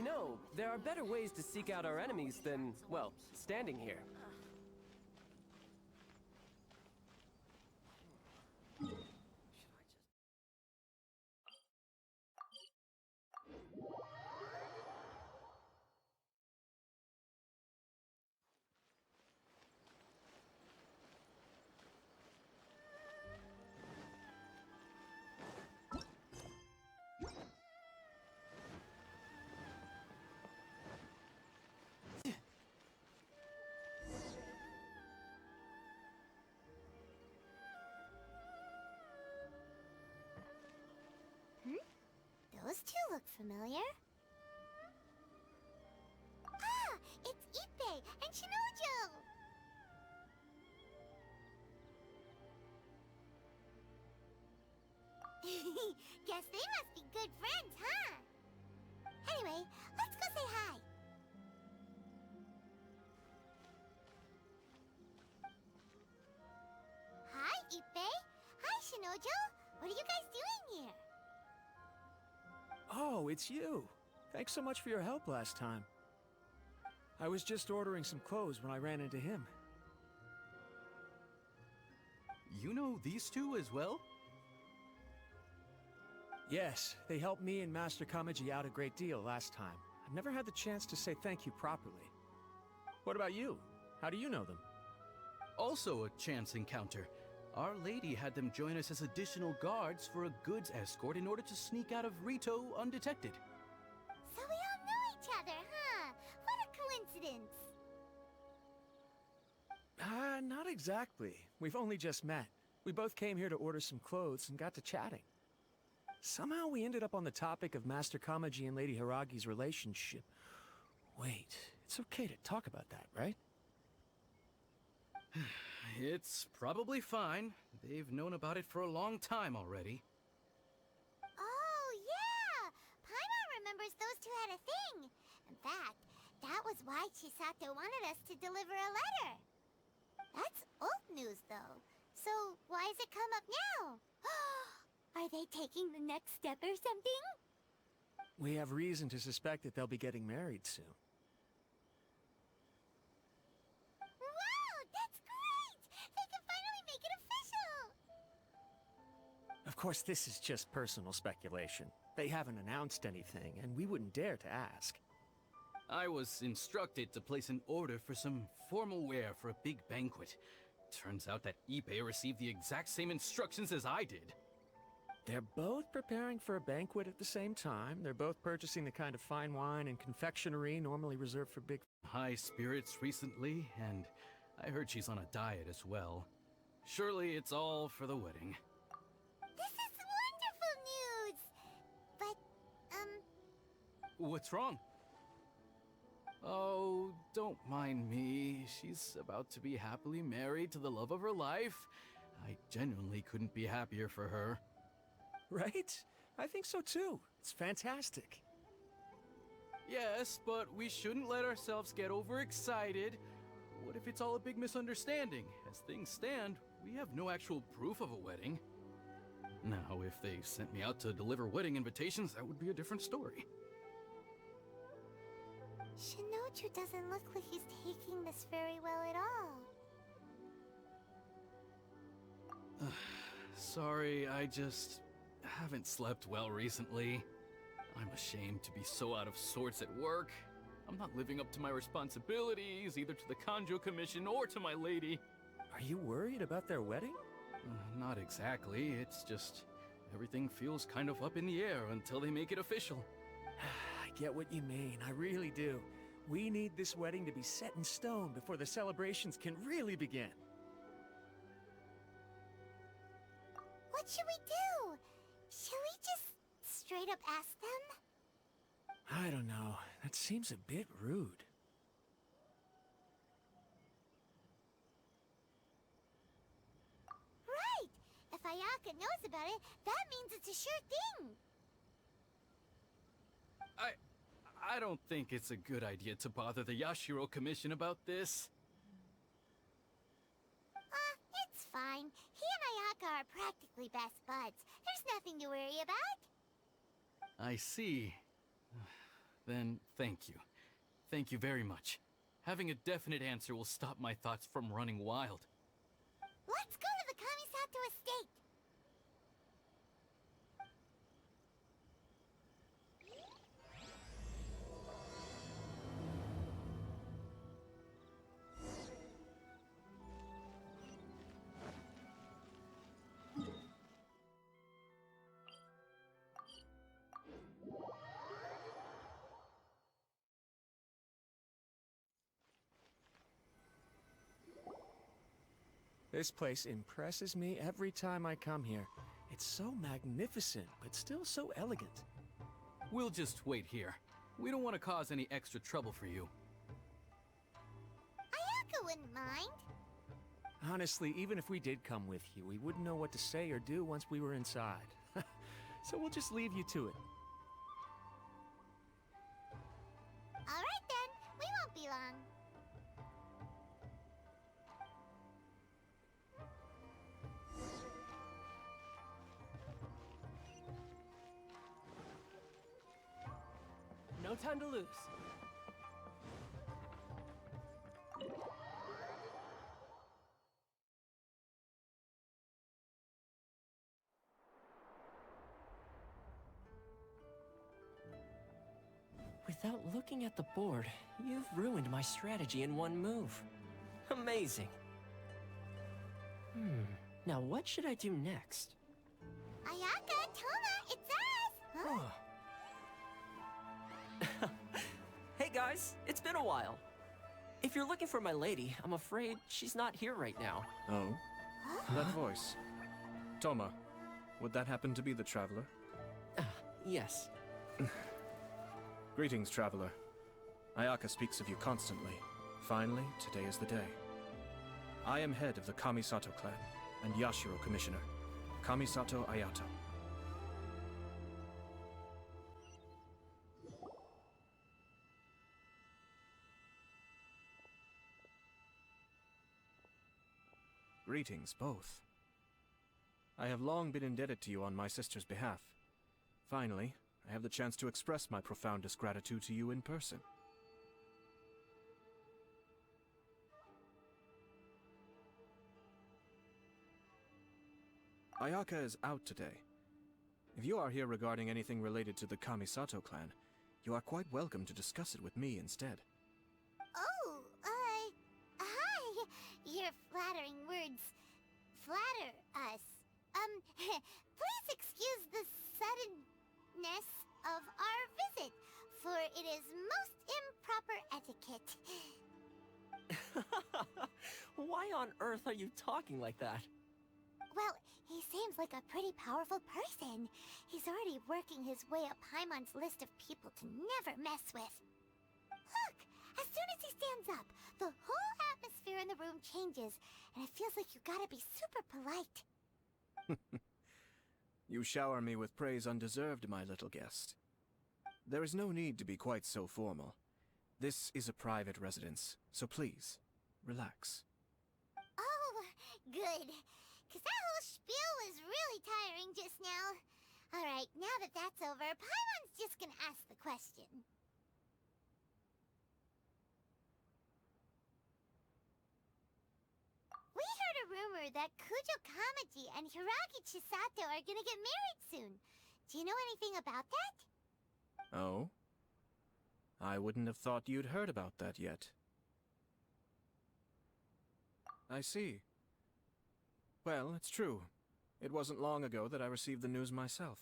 You know, there are better ways to seek out our enemies than, well, standing here. Those two look familiar. Ah! It's Ippei and Shinojo! Guess they must be good friends, huh? Anyway, let's go say hi. Hi, Ippei. Hi, Shinojo. What are you guys doing here? Oh, it's you. Thanks so much for your help last time. I was just ordering some clothes when I ran into him. You know these two as well? Yes, they helped me and Master Kamaji out a great deal last time. I've never had the chance to say thank you properly. What about you? How do you know them? Also a chance encounter. Our lady had them join us as additional guards for a goods escort in order to sneak out of Rito undetected. So we all know each other, huh? What a coincidence. Not exactly. We've only just met. We both came here to order some clothes and got to chatting. Somehow we ended up on the topic of Master Kamaji and Lady Hiragi's relationship. Wait, it's okay to talk about that, right? It's probably fine. They've known about it for a long time already. Oh, yeah! Paimon remembers those two had a thing. In fact, that was why Chisato wanted us to deliver a letter. That's old news, though. So why has it come up now? Are they taking the next step or something? We have reason to suspect that they'll be getting married soon. Wow, that's great! They can finally make it official! Of course, this is just personal speculation. They haven't announced anything, and we wouldn't dare to ask. I was instructed to place an order for some formal wear for a big banquet. Turns out that Ippei received the exact same instructions as I did. They're both preparing for a banquet at the same time. They're both purchasing the kind of fine wine and confectionery normally reserved for big... High spirits recently, and I heard she's on a diet as well. Surely it's all for the wedding. This is wonderful news! But, What's wrong? Oh, don't mind me. She's about to be happily married to the love of her life. I genuinely couldn't be happier for her. Right? I think so too. It's fantastic. Yes, but we shouldn't let ourselves get overexcited. What if it's all a big misunderstanding? As things stand, we have no actual proof of a wedding. Now, if they sent me out to deliver wedding invitations, that would be a different story. Shinoju doesn't look like he's taking this very well at all. Sorry, I just haven't slept well recently. I'm ashamed to be so out of sorts at work. I'm not living up to my responsibilities, either to the Kanjo Commission or to my lady. Are you worried about their wedding? Not exactly, it's just everything feels kind of up in the air until they make it official. I get what you mean, I really do. We need this wedding to be set in stone before the celebrations can really begin. What should we do? Should we just straight up ask them? I don't know. That seems a bit rude. Right! If Ayaka knows about it, that means it's a sure thing! I don't think it's a good idea to bother the Yashiro Commission about this. It's fine. He and Ayaka are practically best buds. There's nothing to worry about. I see. Then thank you. Thank you very much. Having a definite answer will stop my thoughts from running wild. Let's go to the Kamisato estate. This place impresses me every time I come here. It's so magnificent, but still so elegant. We'll just wait here. We don't want to cause any extra trouble for you. Ayako wouldn't mind. Honestly, even if we did come with you, we wouldn't know what to say or do once we were inside. So we'll just leave you to it. Alright then, we won't be long. No time to lose. Without looking at the board, you've ruined my strategy in one move. Amazing. Now what should I do next? Ayaka, Toma, it's us! Huh? Hey guys, it's been a while. If you're looking for my lady, I'm afraid she's not here right now. Oh? That voice. Toma, would that happen to be the Traveler? Yes. Greetings, Traveler. Ayaka speaks of you constantly. Finally, today is the day. I am head of the Kamisato clan, and Yashiro Commissioner, Kamisato Ayato. Greetings, both. I have long been indebted to you on my sister's behalf. Finally, I have the chance to express my profoundest gratitude to you in person. Ayaka is out today. If you are here regarding anything related to the Kamisato clan, you are quite welcome to discuss it with me instead. Oh, hi. Your flattering words flatter us. Please excuse the suddenness of our visit, for it is most improper etiquette. Why on earth are you talking like that? Well, he seems like a pretty powerful person. He's already working his way up Paimon's list of people to never mess with. Look! As soon as he stands up, the whole atmosphere in the room changes, and it feels like you gotta be super polite. You shower me with praise undeserved, my little guest. There is no need to be quite so formal. This is a private residence, so please, relax. Oh, good. 'Cause that whole spiel was really tiring just now. Alright, now that that's over, Paimon's just gonna ask the question. We heard a rumor that Kujo Kamaji and Hiragi Chisato are gonna get married soon. Do you know anything about that? Oh? I wouldn't have thought you'd heard about that yet. I see. Well, it's true. It wasn't long ago that I received the news myself.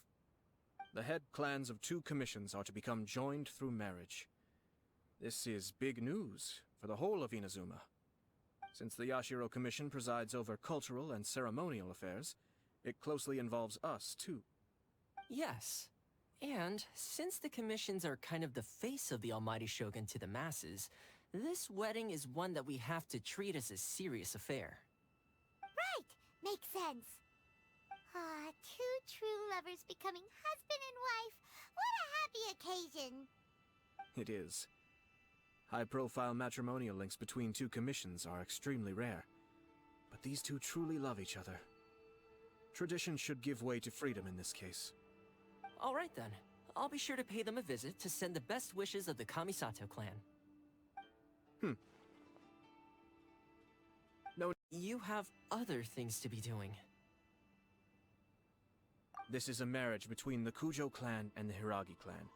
The head clans of 2 commissions are to become joined through marriage. This is big news for the whole of Inazuma. Since the Yashiro Commission presides over cultural and ceremonial affairs, it closely involves us, too. Yes. And since the commissions are kind of the face of the Almighty Shogun to the masses, this wedding is one that we have to treat as a serious affair. Right! Makes sense. Ah, 2 true lovers becoming husband and wife. What a happy occasion. It is. High-profile matrimonial links between 2 commissions are extremely rare. But these 2 truly love each other. Tradition should give way to freedom in this case. All right then. I'll be sure to pay them a visit to send the best wishes of the Kamisato clan. No, You have other things to be doing. this is a marriage between the Kujo clan and the Hiragi clan.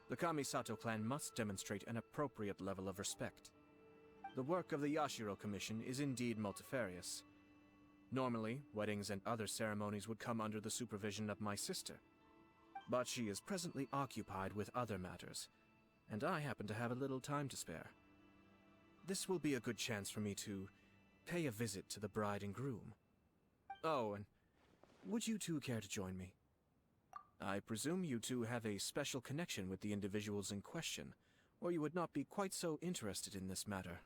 The Kamisato clan must demonstrate an appropriate level of respect. The work of the Yashiro Commission is indeed multifarious. Normally, weddings and other ceremonies would come under the supervision of my sister. But she is presently occupied with other matters, and I happen to have a little time to spare. This will be a good chance for me to pay a visit to the bride and groom. Oh, and would you two care to join me? I presume you two have a special connection with the individuals in question, or you would not be quite so interested in this matter.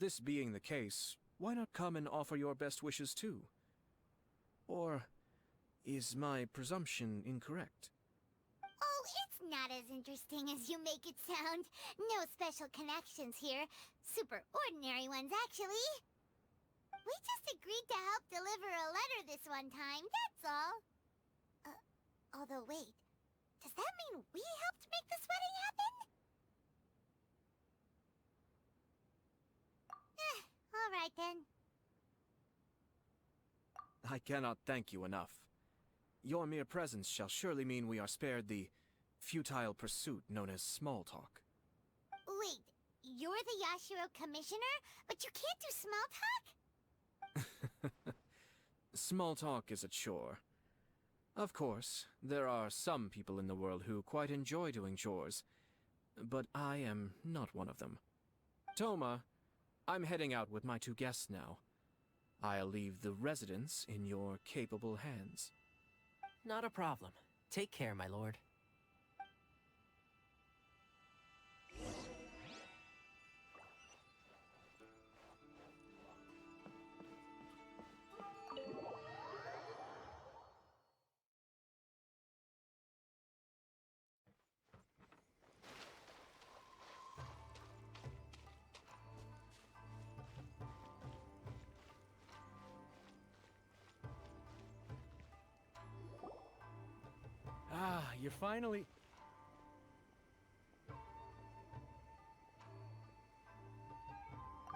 This being the case, why not come and offer your best wishes too? Or is my presumption incorrect? Oh, it's not as interesting as you make it sound. No special connections here. Super ordinary ones, actually. We just agreed to help deliver a letter this one time, that's all. Although wait, does that mean we helped make this wedding happen? Alright then. I cannot thank you enough. Your mere presence shall surely mean we are spared the futile pursuit known as small talk. Wait, you're the Yashiro Commissioner, but you can't do small talk? Small talk is a chore. Of course, there are some people in the world who quite enjoy doing chores, but I am not one of them. Toma, I'm heading out with my two guests now. I'll leave the residence in your capable hands. Not a problem. Take care, my lord. Ah, you're finally...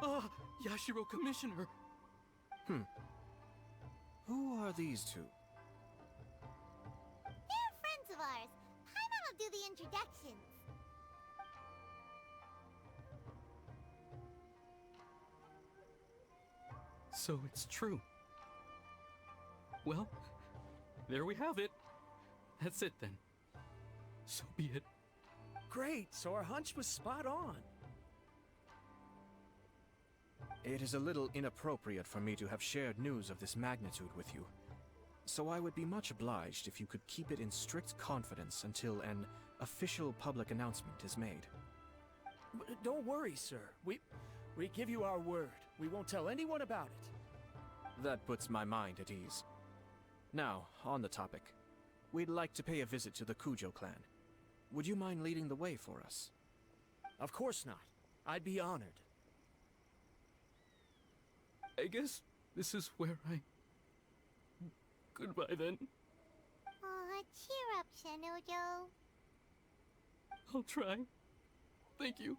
Ah, Yashiro Commissioner! Who are these two? They're friends of ours. Paimon will do the introductions. So it's true. Well, there we have it. That's it then. So be it. Great, so our hunch was spot on. It is a little inappropriate for me to have shared news of this magnitude with you, so I would be much obliged if you could keep it in strict confidence until an official public announcement is made. Don't worry, sir. We give you our word. We won't tell anyone about it. That puts my mind at ease. Now, on the topic. We'd like to pay a visit to the Kujo clan. Would you mind leading the way for us? Of course not. I'd be honored. I guess this is where I... Goodbye then. Aw, cheer up, Shenojo. I'll try. Thank you.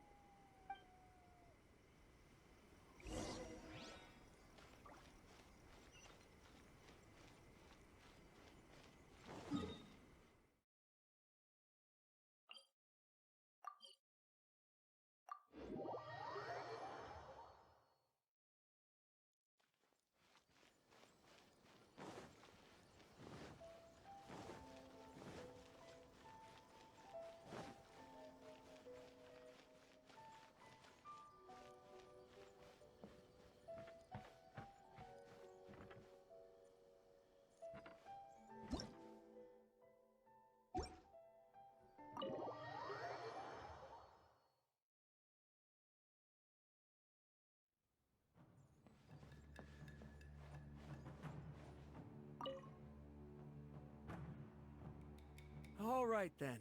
All right, then.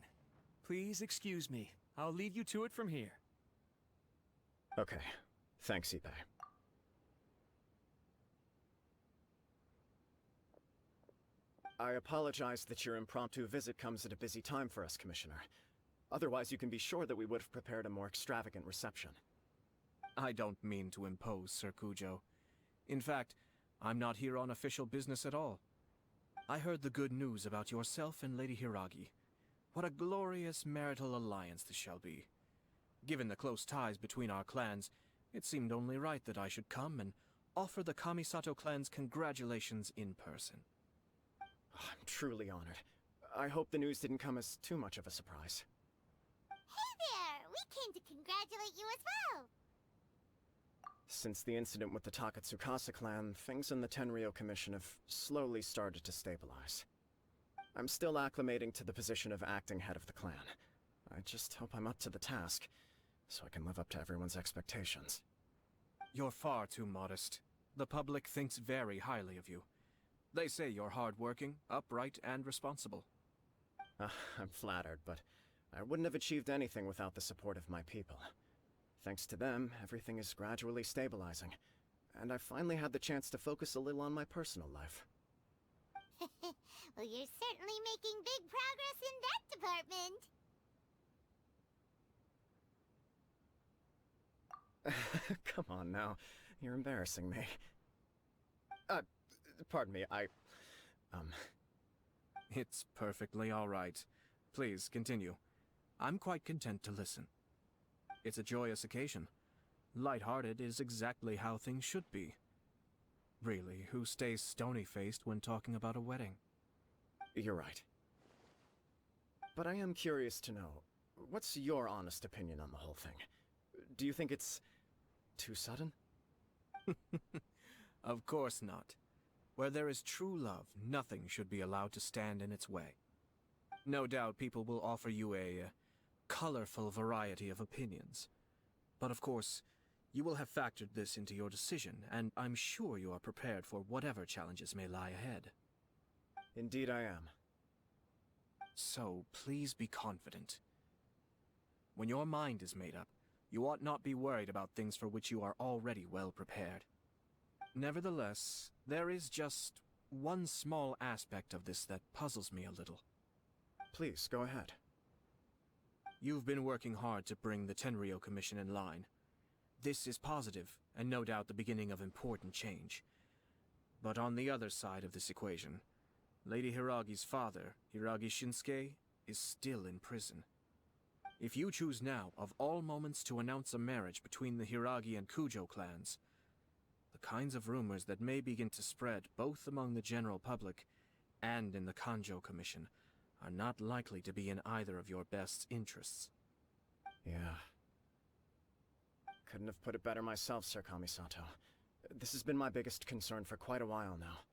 Please excuse me. I'll leave you to it from here. Okay. Thanks, Ippei. I apologize that your impromptu visit comes at a busy time for us, Commissioner. Otherwise, you can be sure that we would have prepared a more extravagant reception. I don't mean to impose, Sir Kujo. In fact, I'm not here on official business at all. I heard the good news about yourself and Lady Hiragi. What a glorious marital alliance this shall be. Given the close ties between our clans, it seemed only right that I should come and offer the Kamisato clan's congratulations in person. I'm truly honored. I hope the news didn't come as too much of a surprise. Hey there! We came to congratulate you as well! Since the incident with the Takatsukasa clan, things in the Tenryou Commission have slowly started to stabilize. I'm still acclimating to the position of acting head of the clan. I just hope I'm up to the task, so I can live up to everyone's expectations. You're far too modest. The public thinks very highly of you. They say you're hardworking, upright, and responsible. I'm flattered, but I wouldn't have achieved anything without the support of my people. Thanks to them, everything is gradually stabilizing, and I finally had the chance to focus a little on my personal life. Well, you're certainly making big progress in that department. Come on now, you're embarrassing me. Pardon me, It's perfectly all right. Please, continue. I'm quite content to listen. It's a joyous occasion. Light-hearted is exactly how things should be. Really, who stays stony-faced when talking about a wedding? You're right. But I am curious to know, what's your honest opinion on the whole thing? Do you think it's too sudden? Of course not. Where there is true love, nothing should be allowed to stand in its way. No doubt people will offer you a colorful variety of opinions. But of course, you will have factored this into your decision, and I'm sure you are prepared for whatever challenges may lie ahead. Indeed I am. So, please be confident. When your mind is made up, you ought not be worried about things for which you are already well prepared. Nevertheless, there is just one small aspect of this that puzzles me a little. Please, go ahead. You've been working hard to bring the Tenryou Commission in line. This is positive, and no doubt the beginning of important change. But on the other side of this equation, Lady Hiragi's father, Hiragi Shinsuke, is still in prison. If you choose now, of all moments, to announce a marriage between the Hiragi and Kujo clans, the kinds of rumors that may begin to spread both among the general public and in the Kanjo Commission are not likely to be in either of your best interests. Yeah. Couldn't have put it better myself, Sir Kamisato. This has been my biggest concern for quite a while now.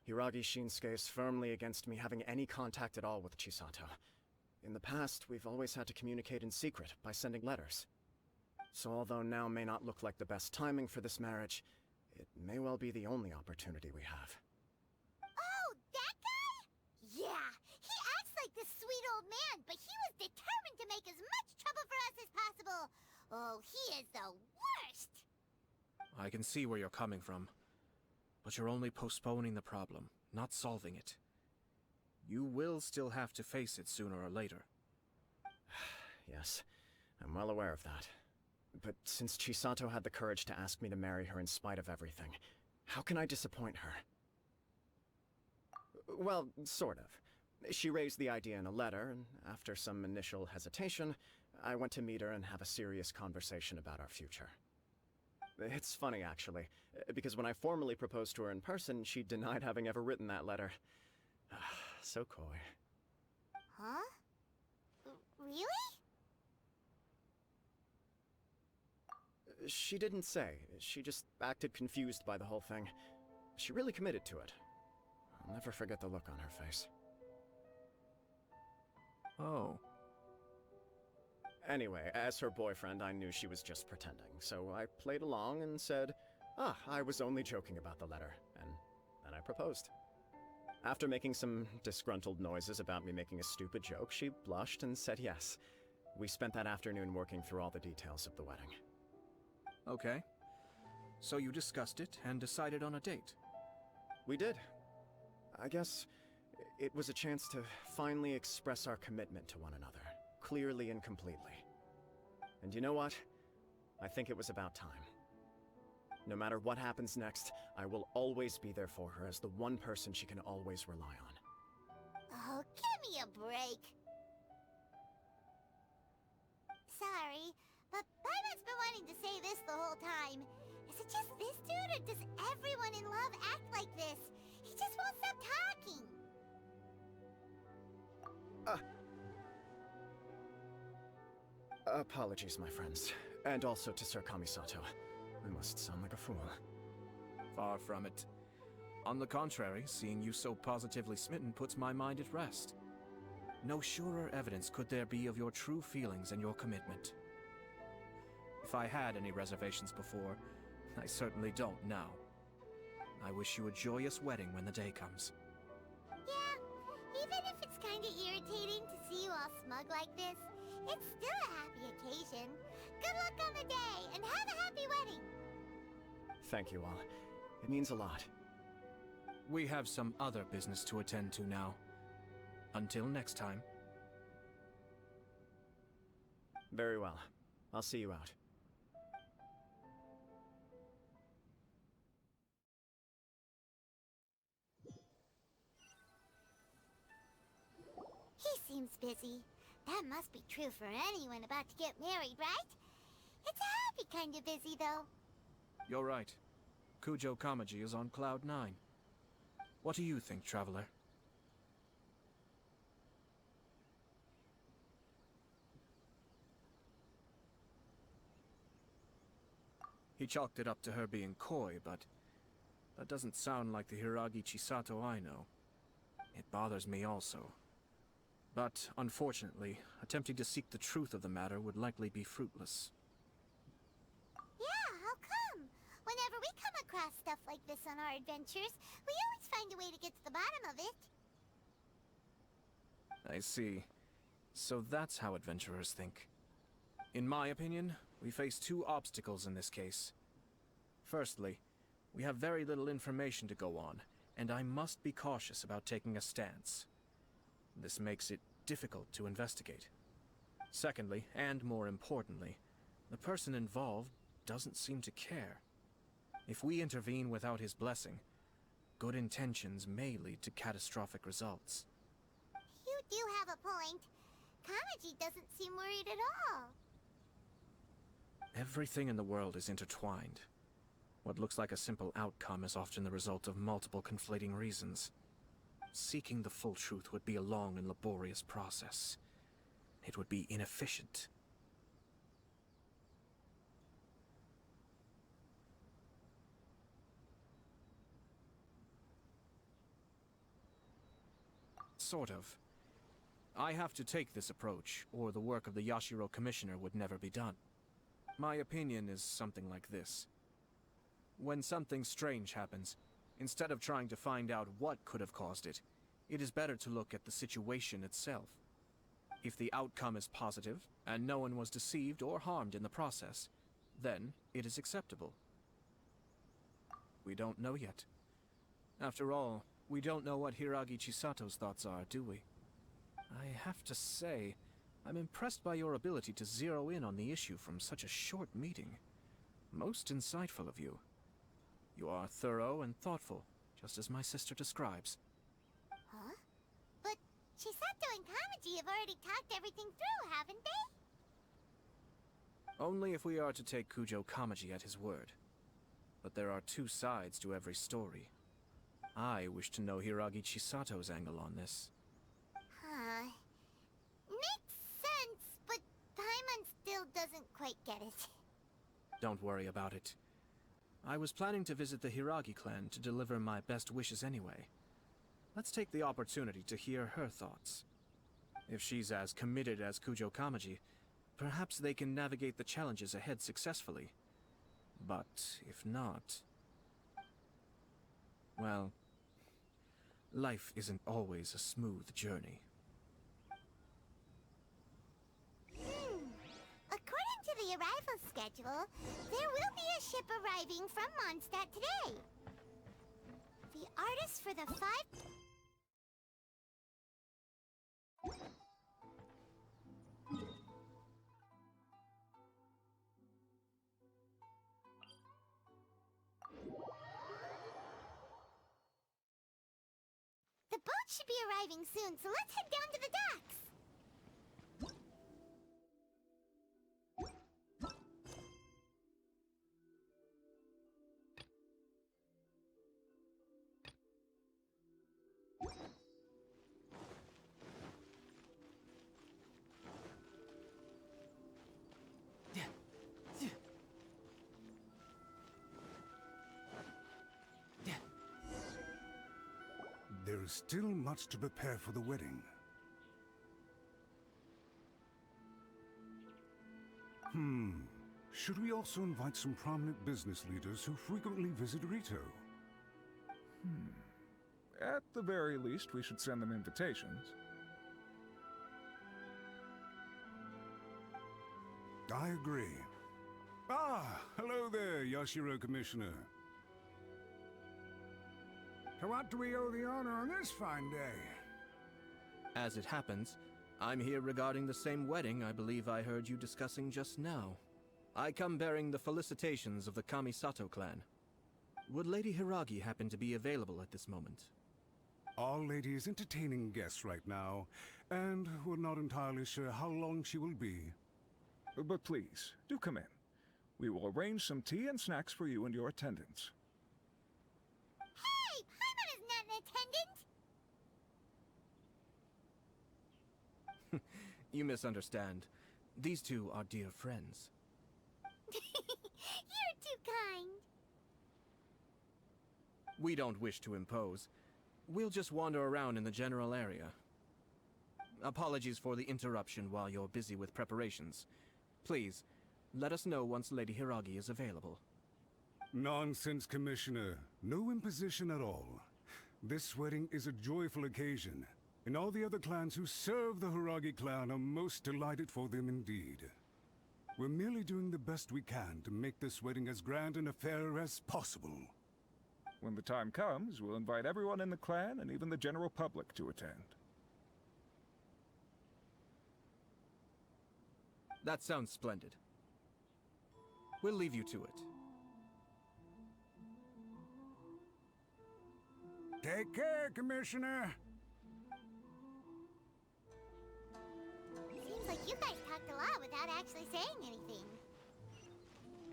Hiragi Shinsuke is firmly against me having any contact at all with Chisato. In the past, we've always had to communicate in secret by sending letters. So although now may not look like the best timing for this marriage, it may well be the only opportunity we have. Oh, that guy? Yeah, he acts like this sweet old man, but he was determined to make as much trouble for us as possible. Oh, he is the worst! I can see where you're coming from, but you're only postponing the problem, not solving it. You will still have to face it sooner or later. Yes, I'm well aware of that. But since Chisato had the courage to ask me to marry her in spite of everything, how can I disappoint her? Well, sort of. She raised the idea in a letter, and after some initial hesitation, I went to meet her and have a serious conversation about our future. It's funny, actually, because when I formally proposed to her in person, she denied having ever written that letter. So coy. Huh? Really? She didn't say. She just acted confused by the whole thing. She really committed to it. I'll never forget the look on her face. Oh. Anyway, as her boyfriend, I knew she was just pretending, so I played along and said, I was only joking about the letter, and then I proposed. After making some disgruntled noises about me making a stupid joke, she blushed and said yes. We spent that afternoon working through all the details of the wedding. Okay. So you discussed it and decided on a date? We did. I guess It was a chance to finally express our commitment to one another, clearly and completely. And you know what? I think it was about time. No matter what happens next, I will always be there for her as the one person she can always rely on. Oh, give me a break. Sorry, but Paimon's been wanting to say this the whole time. Is it just this dude, or does everyone in love act like this? He just won't stop talking. Apologies, my friends. And also to Sir Kamisato. I must sound like a fool. Far from it. On the contrary, seeing you so positively smitten puts my mind at rest. No surer evidence could there be of your true feelings and your commitment. If I had any reservations before, I certainly don't now. I wish you a joyous wedding when the day comes. Yeah, even if it's kinda irritating to see you all smug like this, it's still a happy occasion. Good luck on the day, and have a happy wedding! Thank you all. It means a lot. We have some other business to attend to now. Until next time. Very well. I'll see you out. He seems busy. That must be true for anyone about to get married, right? It's a happy kind of busy, though. You're right. Kujo Kamaji is on Cloud 9. What do you think, Traveler? He chalked it up to her being coy, but that doesn't sound like the Hiragi Chisato I know. It bothers me also. But, unfortunately, attempting to seek the truth of the matter would likely be fruitless. Yeah, how come? Whenever we come across stuff like this on our adventures, we always find a way to get to the bottom of it. I see. So that's how adventurers think. In my opinion, we face two obstacles in this case. Firstly, we have very little information to go on, and I must be cautious about taking a stance. This makes it difficult to investigate. Secondly, and more importantly, the person involved doesn't seem to care. If we intervene without his blessing, good intentions may lead to catastrophic results. You do have a point. Kamaji doesn't seem worried at all. Everything in the world is intertwined. What looks like a simple outcome is often the result of multiple conflating reasons. Seeking the full truth would be a long and laborious process. It would be inefficient. Sort of. I have to take this approach, or the work of the Yashiro Commissioner would never be done. My opinion is something like this. When something strange happens, instead of trying to find out what could have caused it, it is better to look at the situation itself. If the outcome is positive, and no one was deceived or harmed in the process, then it is acceptable. We don't know yet. After all, we don't know what Hiragi Chisato's thoughts are, do we? I have to say, I'm impressed by your ability to zero in on the issue from such a short meeting. Most insightful of you. You are thorough and thoughtful, just as my sister describes. Huh? But Chisato and Kamaji have already talked everything through, haven't they? Only if we are to take Kujo Kamaji at his word. But there are two sides to every story. I wish to know Hiragi Chisato's angle on this. Huh. Makes sense, but Paimon still doesn't quite get it. Don't worry about it. I was planning to visit the Hiragi clan to deliver my best wishes anyway. Let's take the opportunity to hear her thoughts. If she's as committed as Kujo Kamaji, perhaps they can navigate the challenges ahead successfully. But if not... well, life isn't always a smooth journey. According to the arrival schedule, there will be a ship arriving from Mondstadt today. The artist for the 5 boat should be arriving soon, so let's head down to the docks. There is still much to prepare for the wedding. Should we also invite some prominent business leaders who frequently visit Rito? At the very least, we should send them invitations. I agree. Ah, hello there, Yashiro Commissioner. To what do we owe the honor on this fine day? As it happens, I'm here regarding the same wedding I believe I heard you discussing just now. I come bearing the felicitations of the Kamisato clan. Would Lady Hiragi happen to be available at this moment? Our lady is entertaining guests right now, and we're not entirely sure how long she will be. But please, do come in. We will arrange some tea and snacks for you and your attendants. Hey, Paimon is not an attendant! You misunderstand. These two are dear friends. You're too kind. We don't wish to impose. We'll just wander around in the general area. Apologies for the interruption while you're busy with preparations. Please, let us know once Lady Hiragi is available. Nonsense, Commissioner. No imposition at all. This wedding is a joyful occasion, and all the other clans who serve the Hiragi clan are most delighted for them indeed. We're merely doing the best we can to make this wedding as grand an affair as possible. When the time comes, we'll invite everyone in the clan and even the general public to attend. That sounds splendid. We'll leave you to it. Take care, Commissioner. Seems like you guys talked a lot without actually saying anything.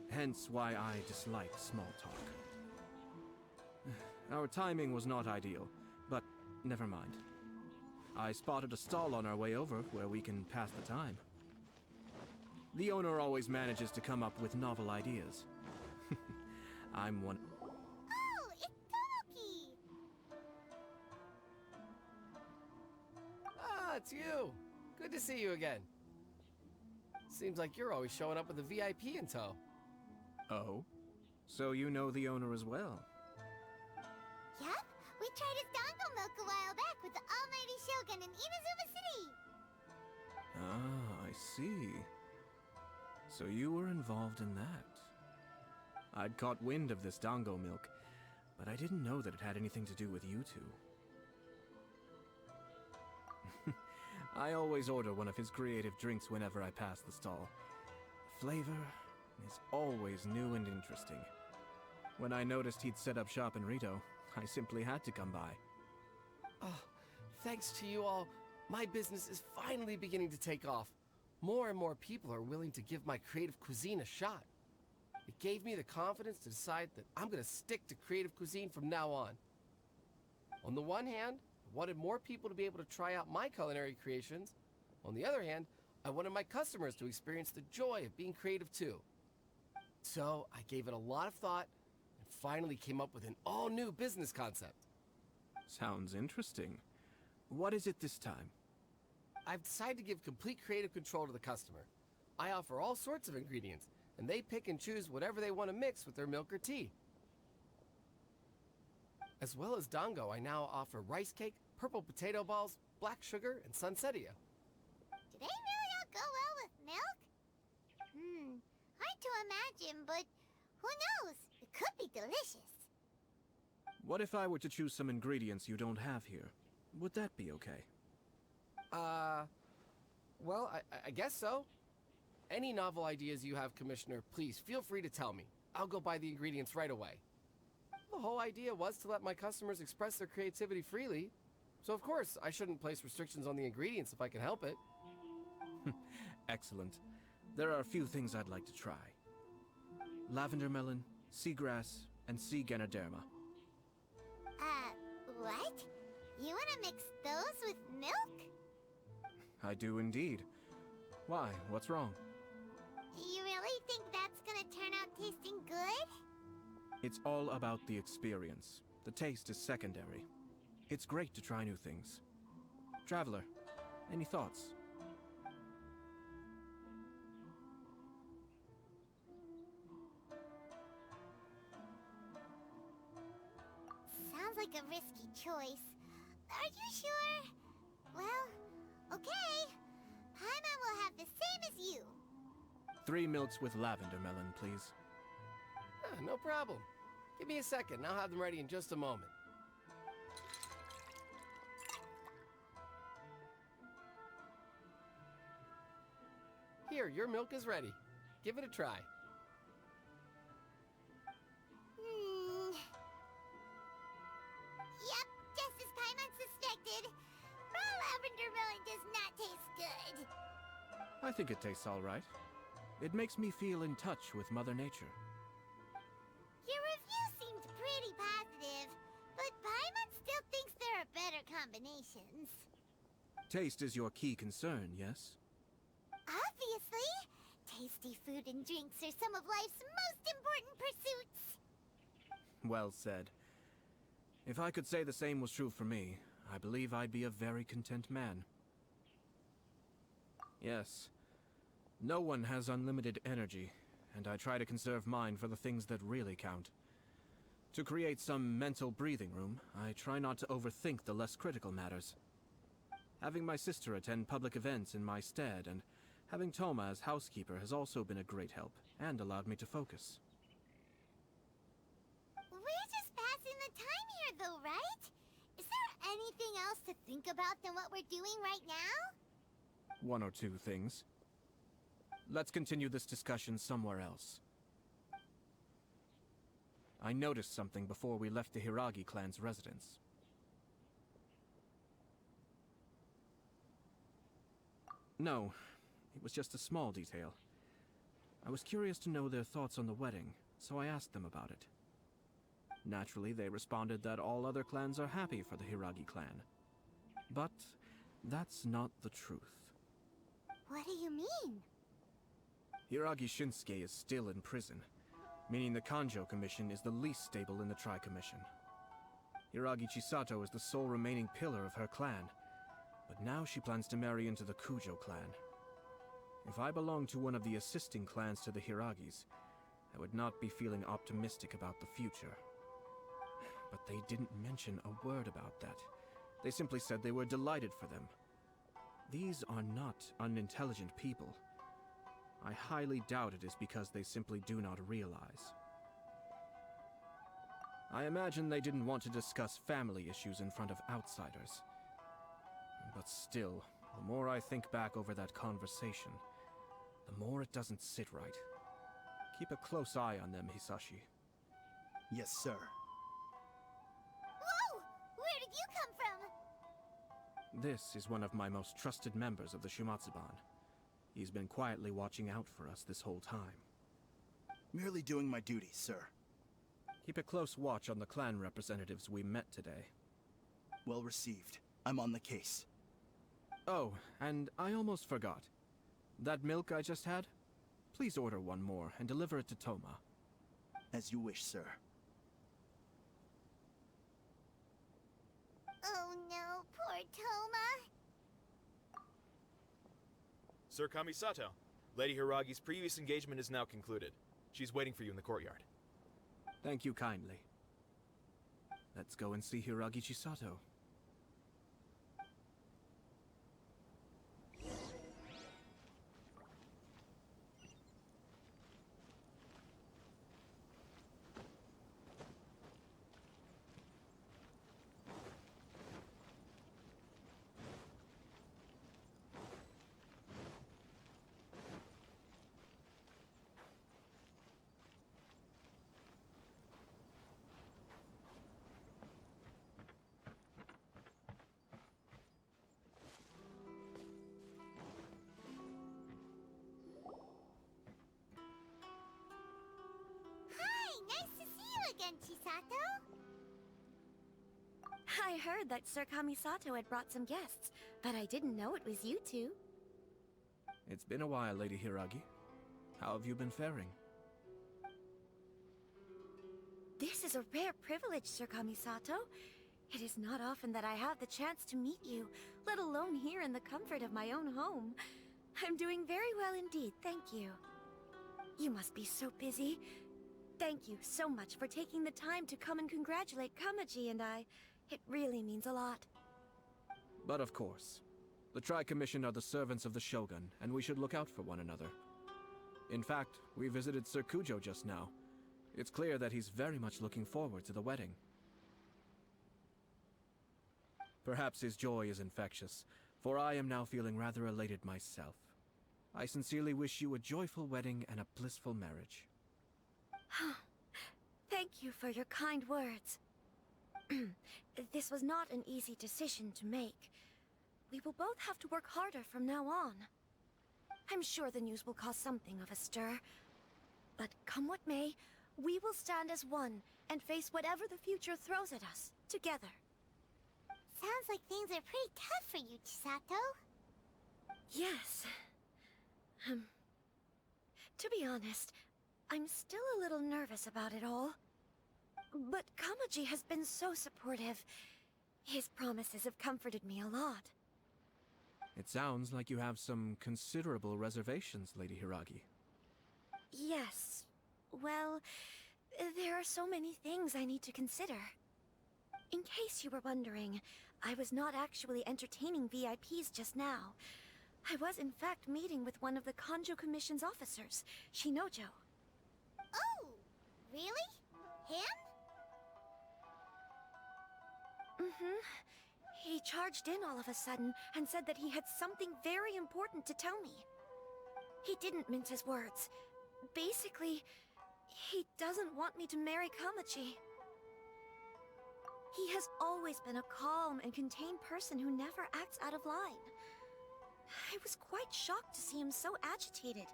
Hence why I dislike small talk. Our timing was not ideal, but never mind. I spotted a stall on our way over where we can pass the time. The owner always manages to come up with novel ideas. I'm one. Oh, it's Tomoki! Ah, it's you. Good to see you again. Seems like you're always showing up with a VIP in tow. Oh? So you know the owner as well? Yep, we tried his dongle milk a while back with the almighty Shogun in Inazuma City. Ah, I see. So you were involved in that. I'd caught wind of this dango milk, but I didn't know that it had anything to do with you two. I always order one of his creative drinks whenever I pass the stall. The flavor is always new and interesting. When I noticed he'd set up shop in Rito, I simply had to come by. Oh, thanks to you all, my business is finally beginning to take off. More and more people are willing to give my creative cuisine a shot. It gave me the confidence to decide that I'm gonna stick to creative cuisine from now on. On the one hand, I wanted more people to be able to try out my culinary creations. On the other hand, I wanted my customers to experience the joy of being creative too. So I gave it a lot of thought and finally came up with an all-new business concept. Sounds interesting. What is it this time? I've decided to give complete creative control to the customer. I offer all sorts of ingredients, and they pick and choose whatever they want to mix with their milk or tea. As well as dango, I now offer rice cake, purple potato balls, black sugar, and sunsettia. Do they really all go well with milk? Hard to imagine, but who knows? It could be delicious. What if I were to choose some ingredients you don't have here? Would that be okay? Well, I guess so. Any novel ideas you have, Commissioner, please feel free to tell me. I'll go buy the ingredients right away. The whole idea was to let my customers express their creativity freely. So of course, I shouldn't place restrictions on the ingredients if I can help it. Excellent. There are a few things I'd like to try. Lavender melon, seagrass, and sea ganoderma. What? You wanna mix those with milk? I do indeed. Why? What's wrong? You really think that's gonna turn out tasting good? It's all about the experience. The taste is secondary. It's great to try new things. Traveler, any thoughts? Sounds like a risky choice. Are you sure? Well, okay. Paimon will have the same as you. 3 milks with lavender melon, please. No problem. Give me a second, I'll have them ready in just a moment. Here, your milk is ready. Give it a try. Yep, just as Paimon suspected. Raw lavender melon does not taste good. I think it tastes all right. It makes me feel in touch with Mother Nature. Your review seemed pretty positive, but Paimon still thinks there are better combinations. Taste is your key concern, yes? Obviously! Tasty food and drinks are some of life's most important pursuits. Well said. If I could say the same was true for me, I believe I'd be a very content man. Yes. No one has unlimited energy, and I try to conserve mine for the things that really count. To create some mental breathing room, I try not to overthink the less critical matters. Having my sister attend public events in my stead, and having Toma as housekeeper has also been a great help, and allowed me to focus. We're just passing the time here though, right? Is there anything else to think about than what we're doing right now? 1 or 2 things. Let's continue this discussion somewhere else. I noticed something before we left the Hiragi clan's residence. No, it was just a small detail. I was curious to know their thoughts on the wedding, so I asked them about it. Naturally, they responded that all other clans are happy for the Hiragi clan. But that's not the truth. What do you mean? Hiragi Shinsuke is still in prison, meaning the Kanjo Commission is the least stable in the Tri-Commission. Hiragi Chisato is the sole remaining pillar of her clan, but now she plans to marry into the Kujo clan. If I belonged to one of the assisting clans to the Hiragis, I would not be feeling optimistic about the future. But they didn't mention a word about that. They simply said they were delighted for them. These are not unintelligent people. I highly doubt it is because they simply do not realize. I imagine they didn't want to discuss family issues in front of outsiders. But still, the more I think back over that conversation, the more it doesn't sit right. Keep a close eye on them, Hisashi. Yes, sir. Whoa! Where did you come from? This is one of my most trusted members of the Shumatsuban. He's been quietly watching out for us this whole time. Merely doing my duty, sir. Keep a close watch on the clan representatives we met today. Well received. I'm on the case. Oh, and I almost forgot. That milk I just had? Please order one more and deliver it to Toma. As you wish, sir. Oh no, poor Toma. Sir Kamisato, Lady Hiragi's previous engagement is now concluded. She's waiting for you in the courtyard. Thank you kindly. Let's go and see Hiragi Chisato. again, Chisato? I heard that Sir Kamisato had brought some guests, but I didn't know it was you two. It's been a while, Lady Hiragi. How have you been faring? This is a rare privilege, Sir Kamisato. It is not often that I have the chance to meet you, let alone here in the comfort of my own home. I'm doing very well indeed, thank you. You must be so busy. Thank you so much for taking the time to come and congratulate Kamaji and I. It really means a lot. But of course. The Tri-Commission are the servants of the Shogun, and we should look out for one another. In fact, we visited Sir Kujo just now. It's clear that he's very much looking forward to the wedding. Perhaps his joy is infectious, for I am now feeling rather elated myself. I sincerely wish you a joyful wedding and a blissful marriage. Thank you for your kind words. This was not an easy decision to make. We will both have to work harder from now on. I'm sure the news will cause something of a stir. But come what may, we will stand as one and face whatever the future throws at us, together. Sounds like things are pretty tough for you, Chisato. Yes. To be honest, I'm still a little nervous about it all. But Kamaji has been so supportive. His promises have comforted me a lot. It sounds like you have some considerable reservations, Lady Hiragi. Yes. Well, there are so many things I need to consider. In case you were wondering, I was not actually entertaining VIPs just now. I was in fact meeting with one of the Kanjo Commission's officers, Shinojo. Oh, really? Him? He charged in all of a sudden and said that he had something very important to tell me. He didn't mince his words. Basically, he doesn't want me to marry Kamaji. He has always been a calm and contained person who never acts out of line. I was quite shocked to see him so agitated.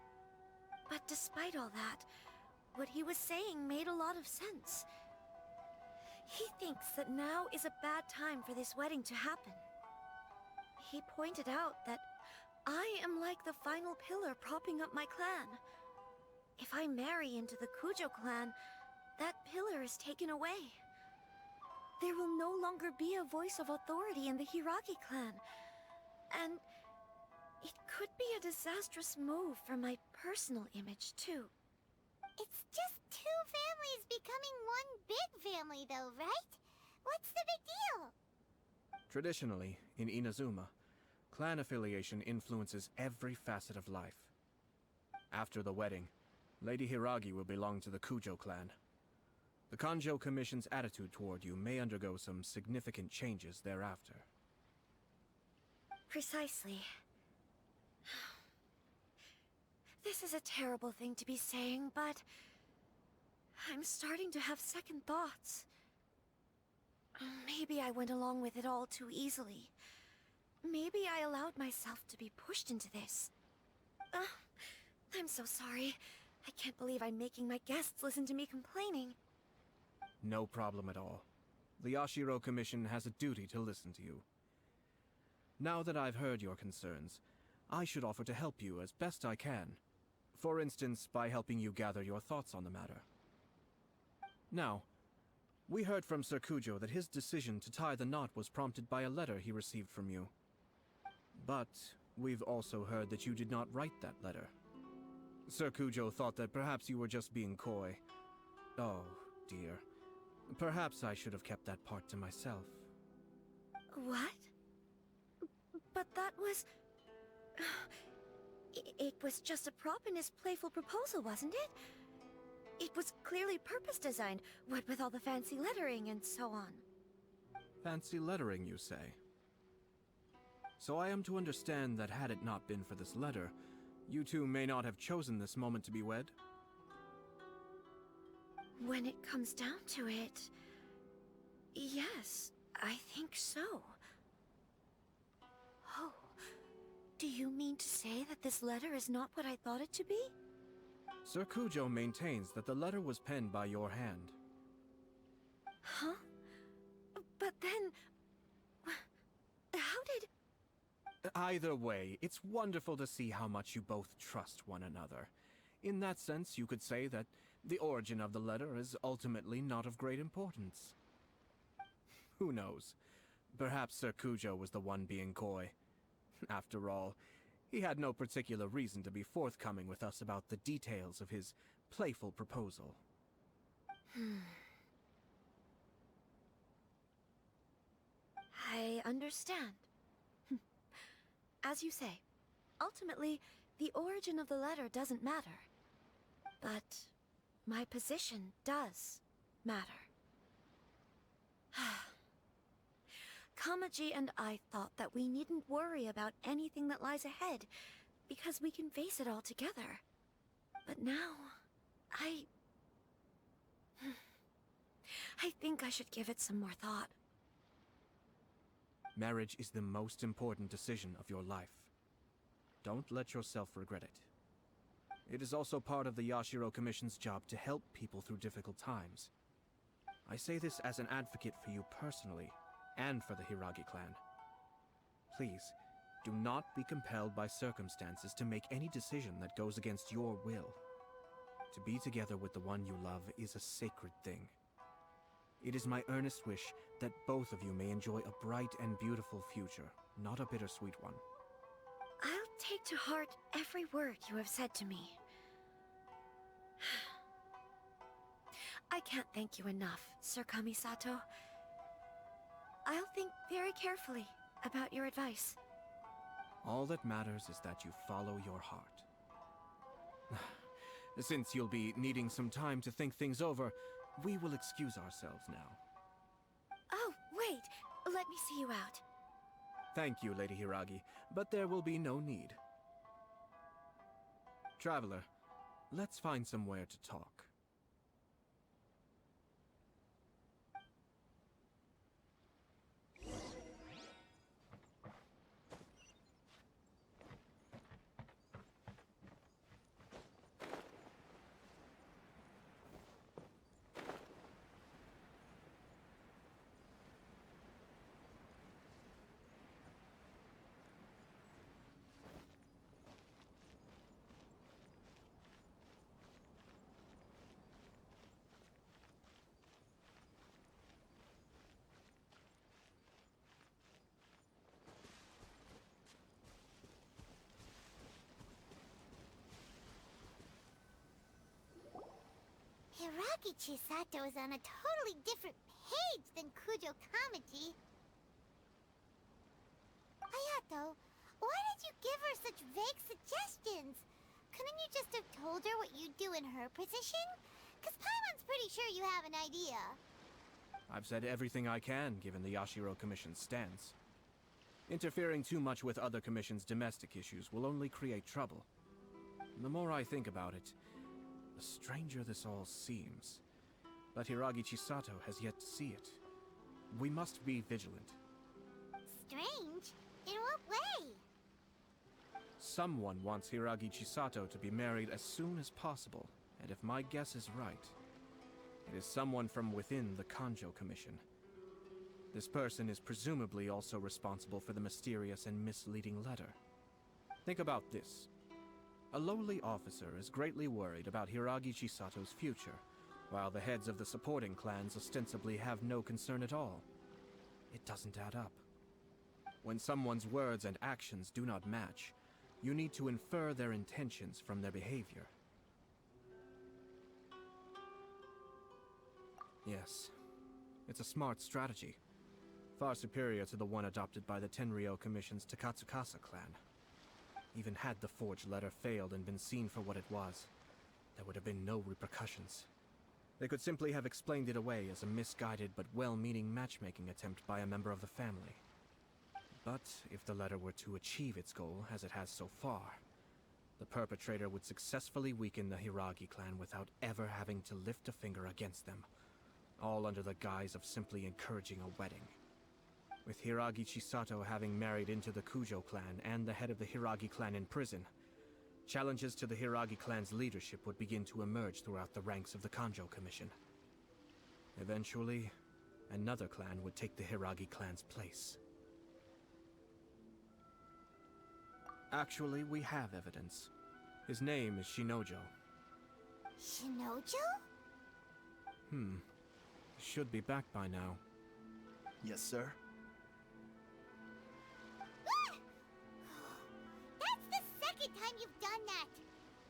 But despite all that, what he was saying made a lot of sense. He thinks that now is a bad time for this wedding to happen. He pointed out that I am like the final pillar propping up my clan. If I marry into the Kujo clan, that pillar is taken away. There will no longer be a voice of authority in the Hiragi clan. And it could be a disastrous move for my personal image, too. It's just two families becoming one big family, though, right? What's the big deal? Traditionally, in Inazuma, clan affiliation influences every facet of life. After the wedding, Lady Hiragi will belong to the Kujo clan. The Kanjo Commission's attitude toward you may undergo some significant changes thereafter. Precisely. This is a terrible thing to be saying, but I'm starting to have second thoughts. Maybe I went along with it all too easily. Maybe I allowed myself to be pushed into this. I'm so sorry. I can't believe I'm making my guests listen to me complaining. No problem at all. The Yashiro Commission has a duty to listen to you. Now that I've heard your concerns, I should offer to help you as best I can. For instance, by helping you gather your thoughts on the matter. Now, we heard from Sir Kujo that his decision to tie the knot was prompted by a letter he received from you. But we've also heard that you did not write that letter. Sir Kujo thought that perhaps you were just being coy. Oh, dear. Perhaps I should have kept that part to myself. What? But that was... It was just a prop in his playful proposal, wasn't it? It was clearly purpose-designed, what with all the fancy lettering and so on. Fancy lettering, you say? So I am to understand that had it not been for this letter, you two may not have chosen this moment to be wed? When it comes down to it... yes, I think so. Oh, do you mean to say that this letter is not what I thought it to be? Sir Kujo maintains that the letter was penned by your hand. Huh? But then... How did... Either way, it's wonderful to see how much you both trust one another. In that sense, you could say that the origin of the letter is ultimately not of great importance. Who knows? Perhaps Sir Kujo was the one being coy. After all, he had no particular reason to be forthcoming with us about the details of his playful proposal. I understand. As you say, ultimately, the origin of the letter doesn't matter. But my position does matter. Kamaji and I thought that we needn't worry about anything that lies ahead, because we can face it all together. But now, I think I should give it some more thought. Marriage is the most important decision of your life. Don't let yourself regret it. It is also part of the Yashiro Commission's job to help people through difficult times. I say this as an advocate for you personally, and for the Hiragi clan. Please, do not be compelled by circumstances to make any decision that goes against your will. To be together with the one you love is a sacred thing. It is my earnest wish that both of you may enjoy a bright and beautiful future, not a bittersweet one. I'll take to heart every word you have said to me. I can't thank you enough, Sir Kamisato. I'll think very carefully about your advice. All that matters is that you follow your heart. Since you'll be needing some time to think things over, we will excuse ourselves now. Oh, wait! Let me see you out. Thank you, Lady Hiragi, but there will be no need. Traveler, let's find somewhere to talk. Hiragi Chisato is on a totally different page than Kujo Kamaji. Ayato, why did you give her such vague suggestions? Couldn't you just have told her what you'd do in her position? Cause Paimon's pretty sure you have an idea. I've said everything I can, given the Yashiro Commission's stance. Interfering too much with other commissions' domestic issues will only create trouble. The more I think about it, the stranger this all seems. But Hiragi Chisato has yet to see it. We must be vigilant. Strange? In what way? Someone wants Hiragi Chisato to be married as soon as possible, and if my guess is right, it is someone from within the Kanjo Commission. This person is presumably also responsible for the mysterious and misleading letter. Think about this. A lowly officer is greatly worried about Hiragi Chisato's future, while the heads of the supporting clans ostensibly have no concern at all. It doesn't add up. When someone's words and actions do not match, you need to infer their intentions from their behavior. Yes, it's a smart strategy. Far superior to the one adopted by the Tenryou Commission's Takatsukasa clan. Even had the forged letter failed and been seen for what it was, there would have been no repercussions. They could simply have explained it away as a misguided but well-meaning matchmaking attempt by a member of the family. But if the letter were to achieve its goal, as it has so far, the perpetrator would successfully weaken the Hiragi clan without ever having to lift a finger against them, all under the guise of simply encouraging a wedding. With Hiragi Chisato having married into the Kujo clan and the head of the Hiragi clan in prison, challenges to the Hiragi clan's leadership would begin to emerge throughout the ranks of the Kanjo Commission. Eventually, another clan would take the Hiragi clan's place. Actually, we have evidence. His name is Shinojo. Shinojo? Should be back by now. Yes, sir. That's the second time you've done that!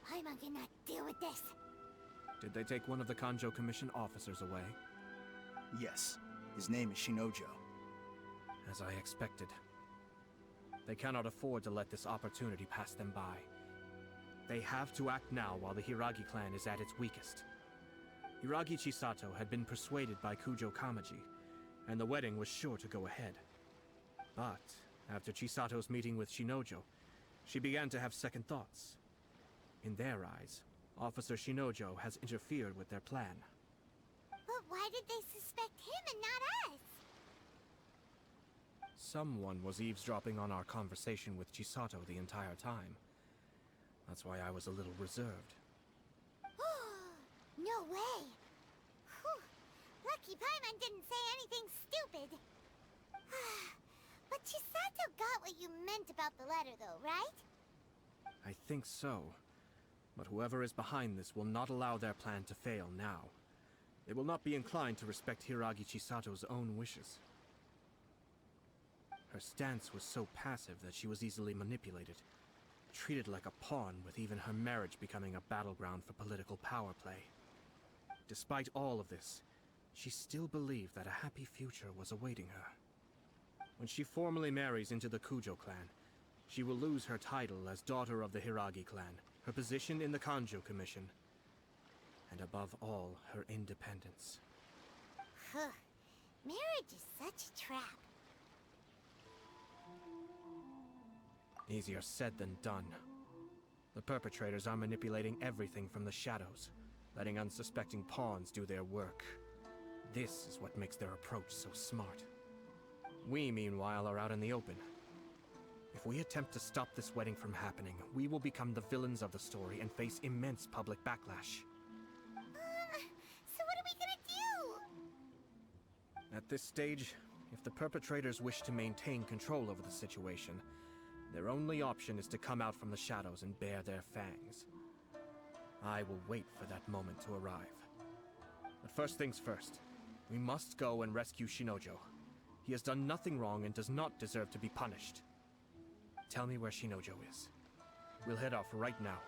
Paimon cannot deal with this. Did they take one of the Kanjo Commission officers away? Yes. His name is Shinojo. As I expected. They cannot afford to let this opportunity pass them by. They have to act now while the Hiragi clan is at its weakest. Hiragi Chisato had been persuaded by Kujo Kamaji, and the wedding was sure to go ahead. But, after Chisato's meeting with Shinojo, she began to have second thoughts. In their eyes, Officer Shinojo has interfered with their plan. But why did they suspect him and not us? Someone was eavesdropping on our conversation with Chisato the entire time. That's why I was a little reserved. No way! Whew. Lucky Paimon didn't say anything stupid. But Chisato got what you meant about the letter though, right? I think so. But whoever is behind this will not allow their plan to fail now. They will not be inclined to respect Hiragi Chisato's own wishes. Her stance was so passive that she was easily manipulated, treated like a pawn, with even her marriage becoming a battleground for political power play. Despite all of this, she still believed that a happy future was awaiting her. When she formally marries into the Kujo clan, she will lose her title as daughter of the Hiragi clan, her position in the Kanjo Commission, and above all, her independence. Marriage is such a trap. Easier said than done. The perpetrators are manipulating everything from the shadows, letting unsuspecting pawns do their work. This is what makes their approach so smart. We, meanwhile, are out in the open. If we attempt to stop this wedding from happening, we will become the villains of the story and face immense public backlash. So what are we gonna do? At this stage, if the perpetrators wish to maintain control over the situation, their only option is to come out from the shadows and bare their fangs. I will wait for that moment to arrive. But first things first, we must go and rescue Shinojo. He has done nothing wrong and does not deserve to be punished. Tell me where Shinojo is. We'll head off right now.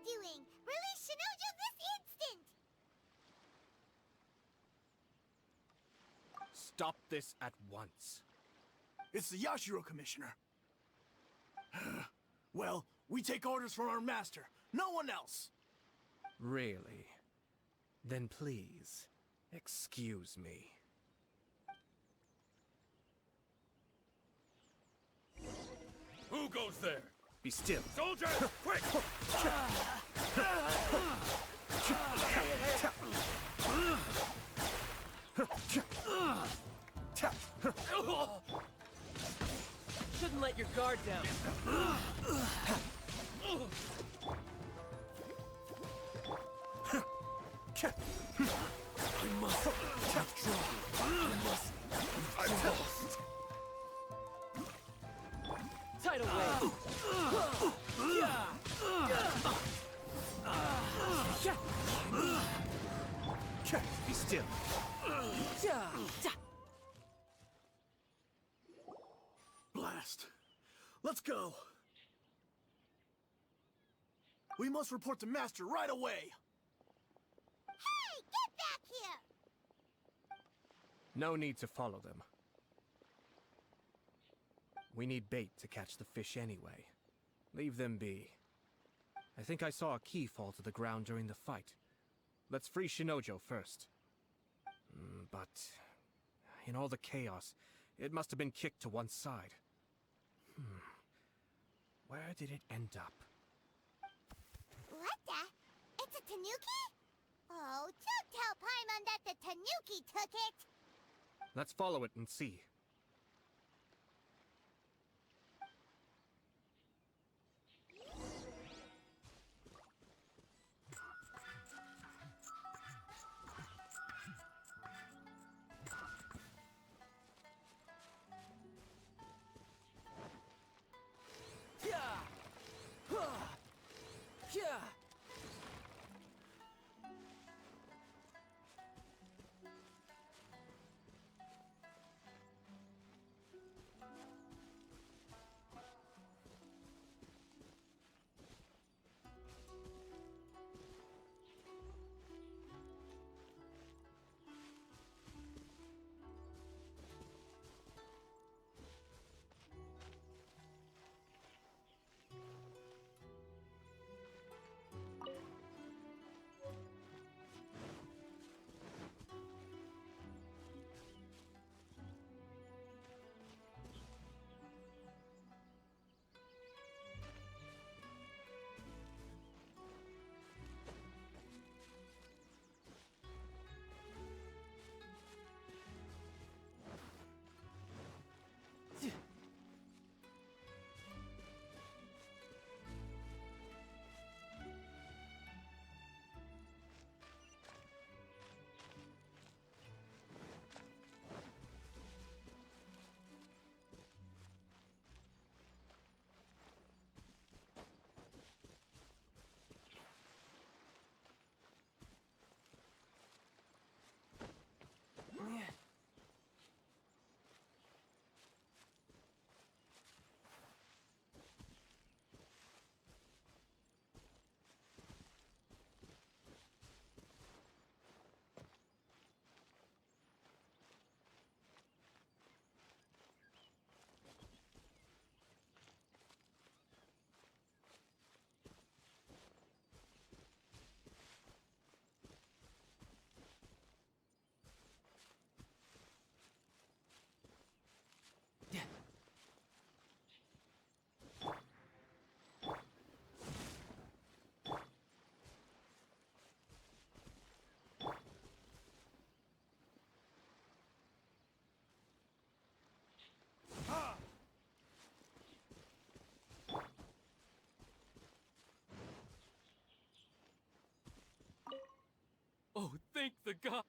Doing? Release Shinojo this instant! Stop this at once. It's the Yashiro Commissioner. Well, we take orders from our master, no one else. Really? Then please, excuse me. Who goes there? Be still. Soldiers, quick! Shouldn't let your guard down. I must withdraw. I'm lost. Tidal wave. Be still. Blast. Let's go. We must report to Master right away! Hey, get back here! No need to follow them. We need bait to catch the fish anyway. Leave them be. I think I saw a key fall to the ground during the fight. Let's free Shinojo first. But in all the chaos, it must have been kicked to one side. Where did it end up? What the? It's a tanuki? Oh, don't tell Paimon that the tanuki took it! Let's follow it and see. Oh, thank the god!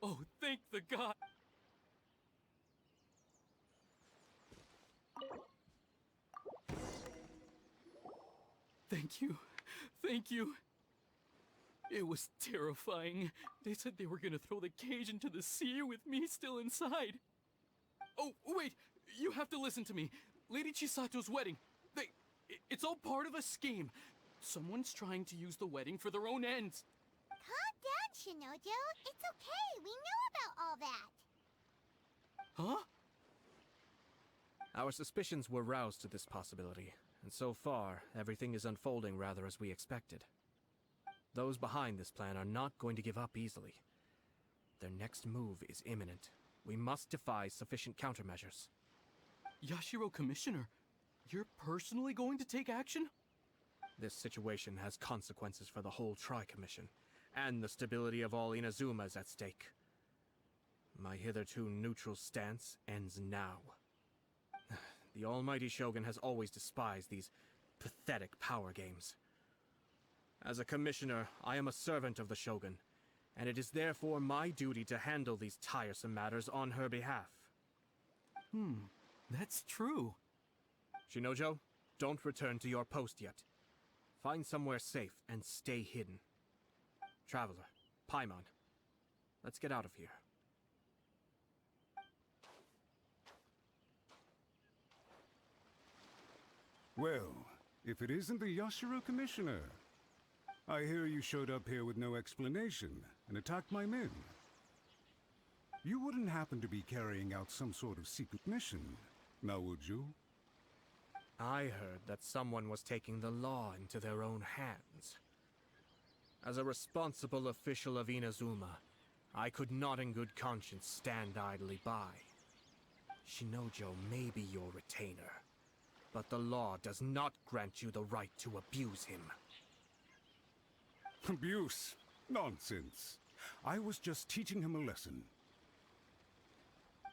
Oh, thank the god! Thank you. Thank you. It was terrifying. They said they were gonna throw the cage into the sea with me still inside. Oh, wait! You have to listen to me. Lady Chisato's wedding. It's all part of a scheme. Someone's trying to use the wedding for their own ends. Calm down, Shinojo. It's okay. We know about all that. Huh? Our suspicions were roused to this possibility, and so far, everything is unfolding rather as we expected. Those behind this plan are not going to give up easily. Their next move is imminent. We must devise sufficient countermeasures. Yashiro Commissioner, you're personally going to take action? This situation has consequences for the whole Tri-Commission, and the stability of all Inazuma is at stake. My hitherto neutral stance ends now. The almighty Shogun has always despised these pathetic power games. As a commissioner, I am a servant of the Shogun, and it is therefore my duty to handle these tiresome matters on her behalf. That's true. Shinojo, don't return to your post yet. Find somewhere safe and stay hidden. Traveler, Paimon, let's get out of here. Well, if it isn't the Yashiro Commissioner. I hear you showed up here with no explanation and attacked my men. You wouldn't happen to be carrying out some sort of secret mission, now would you? I heard that someone was taking the law into their own hands. As a responsible official of Inazuma, I could not in good conscience stand idly by. Shinojo may be your retainer, but the law does not grant you the right to abuse him. Abuse? Nonsense. I was just teaching him a lesson.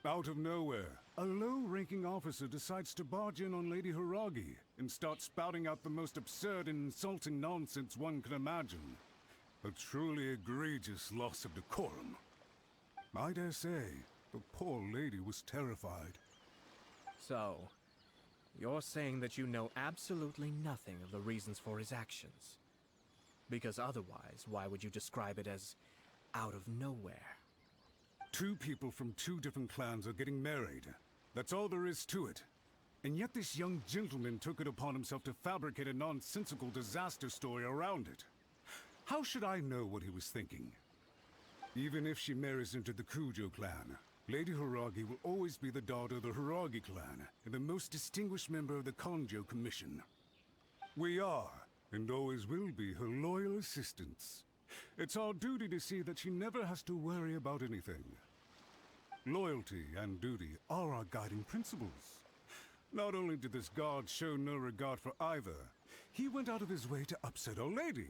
Out of nowhere, a low-ranking officer decides to barge in on Lady Hiragi and start spouting out the most absurd and insulting nonsense one can imagine. A truly egregious loss of decorum. I dare say, the poor lady was terrified. So, you're saying that you know absolutely nothing of the reasons for his actions? Because otherwise, why would you describe it as out of nowhere? Two people from two different clans are getting married. That's all there is to it. And yet this young gentleman took it upon himself to fabricate a nonsensical disaster story around it. How should I know what he was thinking? Even if she marries into the Kujo clan, Lady Hiragi will always be the daughter of the Hiragi clan and the most distinguished member of the Kanjo Commission. We are, and always will be, her loyal assistants. It's our duty to see that she never has to worry about anything. Loyalty and duty are our guiding principles. Not only did this guard show no regard for either, he went out of his way to upset our lady.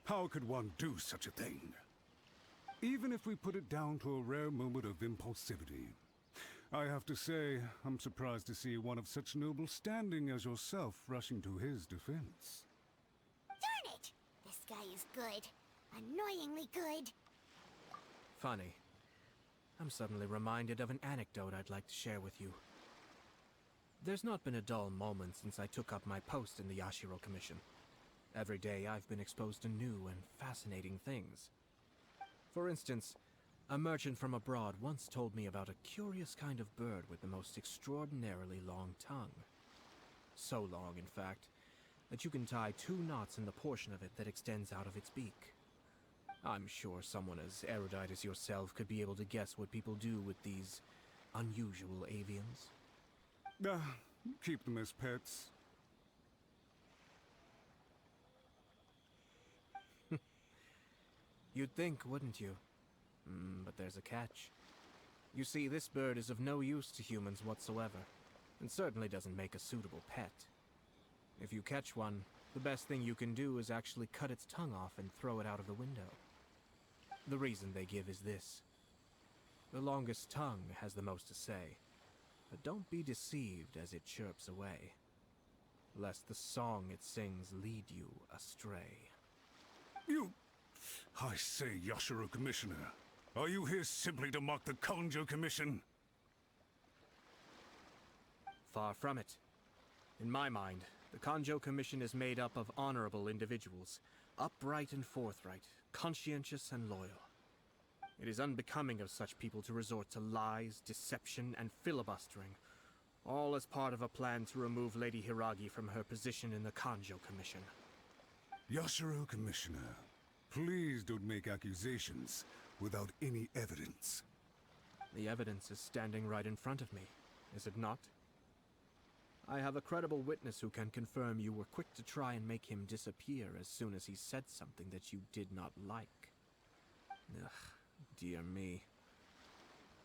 How could one do such a thing? Even if we put it down to a rare moment of impulsivity. I have to say, I'm surprised to see one of such noble standing as yourself rushing to his defense. Darn it! This guy is good. Annoyingly good. Funny. I'm suddenly reminded of an anecdote I'd like to share with you. There's not been a dull moment since I took up my post in the Yashiro Commission. Every day I've been exposed to new and fascinating things. For instance, a merchant from abroad once told me about a curious kind of bird with the most extraordinarily long tongue. So long, in fact, that you can tie 2 knots in the portion of it that extends out of its beak. I'm sure someone as erudite as yourself could be able to guess what people do with these unusual avians. Keep them as pets. You'd think, wouldn't you? But there's a catch. You see, this bird is of no use to humans whatsoever, and certainly doesn't make a suitable pet. If you catch one, the best thing you can do is actually cut its tongue off and throw it out of the window. The reason they give is this. The longest tongue has the most to say, but don't be deceived as it chirps away, lest the song it sings lead you astray. I say, Yashiro Commissioner, are you here simply to mock the Kanjo Commission? Far from it. In my mind, the Kanjo Commission is made up of honorable individuals, upright and forthright, conscientious and loyal. It is unbecoming of such people to resort to lies, deception, and filibustering, all as part of a plan to remove Lady Hiragi from her position in the Kanjo Commission. Yashiro, Commissioner, please don't make accusations without any evidence. The evidence is standing right in front of me, is it not? I have a credible witness who can confirm you were quick to try and make him disappear as soon as he said something that you did not like. Ugh, dear me.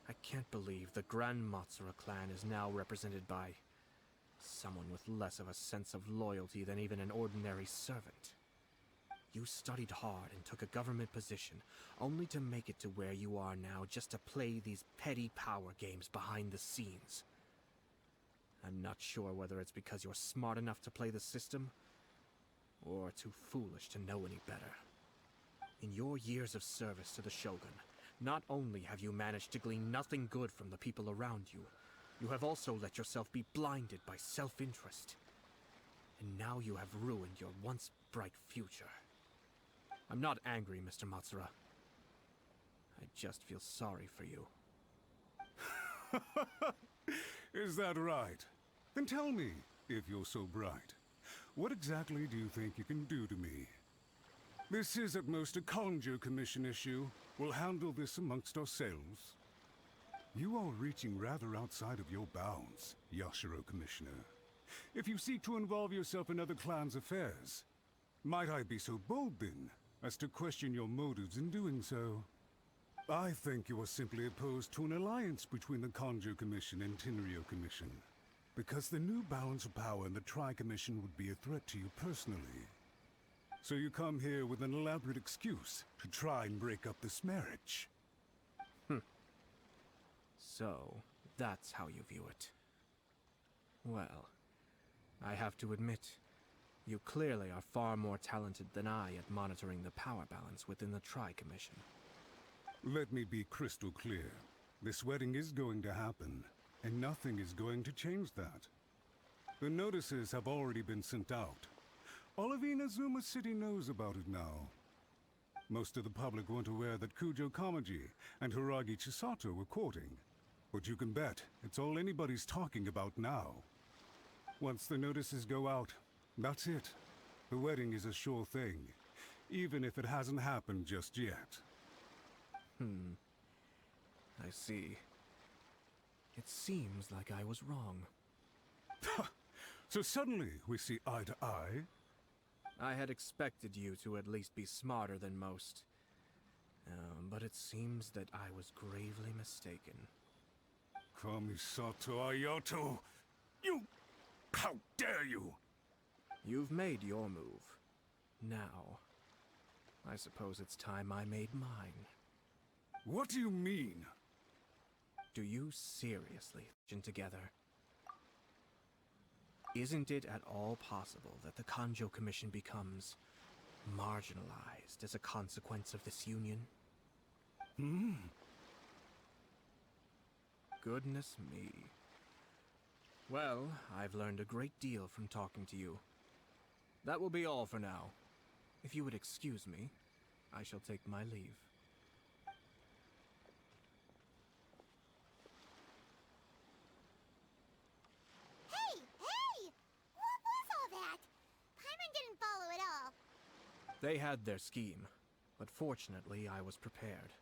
I can't believe the Grand Matsura clan is now represented by someone with less of a sense of loyalty than even an ordinary servant. You studied hard and took a government position, only to make it to where you are now just to play these petty power games behind the scenes. I'm not sure whether it's because you're smart enough to play the system, or too foolish to know any better. In your years of service to the Shogun, not only have you managed to glean nothing good from the people around you, you have also let yourself be blinded by self-interest. And now you have ruined your once bright future. I'm not angry, Mr. Matsura. I just feel sorry for you. Is that right? Then tell me, if you're so bright, what exactly do you think you can do to me? This is at most a Kanjo Commission issue. We'll handle this amongst ourselves. You are reaching rather outside of your bounds, Yashiro, Commissioner. If you seek to involve yourself in other clans' affairs, might I be so bold then, as to question your motives in doing so? I think you are simply opposed to an alliance between the Kanjo Commission and Tenryo Commission, because the new balance of power in the Tri-Commission would be a threat to you personally. So you come here with an elaborate excuse to try and break up this marriage. So, that's how you view it. Well, I have to admit, you clearly are far more talented than I at monitoring the power balance within the Tri-Commission. Let me be crystal clear. This wedding is going to happen, and nothing is going to change that. The notices have already been sent out. All of Inazuma City knows about it now. Most of the public weren't aware that Kujo Kamaji and Hiragi Chisato were courting. But you can bet it's all anybody's talking about now. Once the notices go out, that's it. The wedding is a sure thing, even if it hasn't happened just yet. I see. It seems like I was wrong. So suddenly we see eye to eye? I had expected you to at least be smarter than most. But it seems that I was gravely mistaken. Kamisato Ayato! You... How dare you! You've made your move. Now, I suppose it's time I made mine. What do you mean? Do you seriously think together? Isn't it at all possible that the Kanjo Commission becomes marginalized as a consequence of this union? Goodness me. Well, I've learned a great deal from talking to you. That will be all for now. If you would excuse me, I shall take my leave. Hey! What was all that? Paimon didn't follow at all. They had their scheme, but fortunately I was prepared.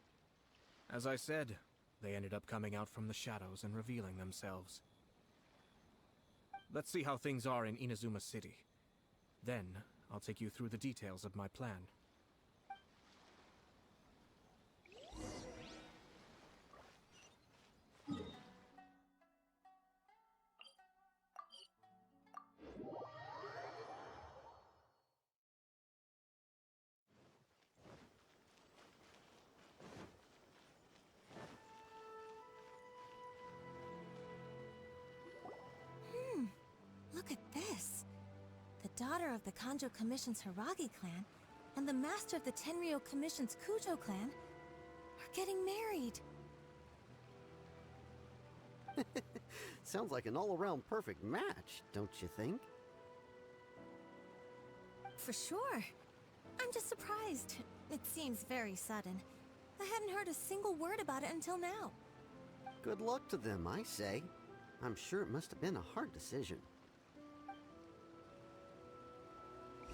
As I said, they ended up coming out from the shadows and revealing themselves. Let's see how things are in Inazuma City. Then, I'll take you through the details of my plan. Look at this. The daughter of the Kanjo Commission's Hiragi clan and the master of the Tenryo Commission's Kujo clan are getting married. Sounds like an all-around perfect match, don't you think? For sure. I'm just surprised. It seems very sudden. I hadn't heard a single word about it until now. Good luck to them, I say. I'm sure it must have been a hard decision.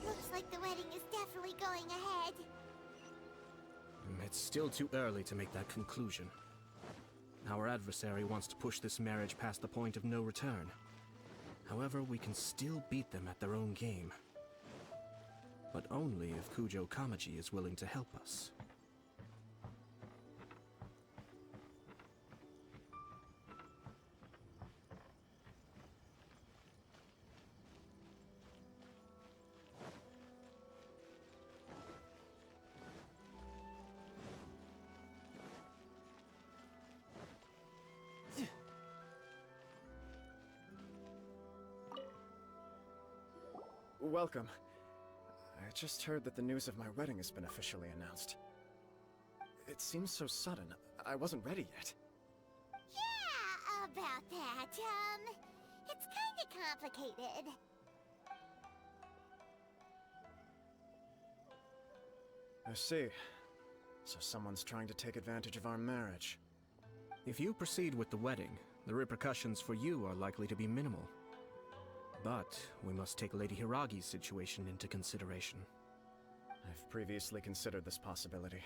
Looks like the wedding is definitely going ahead. It's still too early to make that conclusion. Our adversary wants to push this marriage past the point of no return. However, we can still beat them at their own game. But only if Kujo Kamaji is willing to help us. Welcome. I just heard that the news of my wedding has been officially announced. It seems so sudden. I wasn't ready yet. Yeah, about that, it's kinda complicated. I see. So someone's trying to take advantage of our marriage. If you proceed with the wedding, the repercussions for you are likely to be minimal. But we must take Lady Hiragi's situation into consideration. I've previously considered this possibility.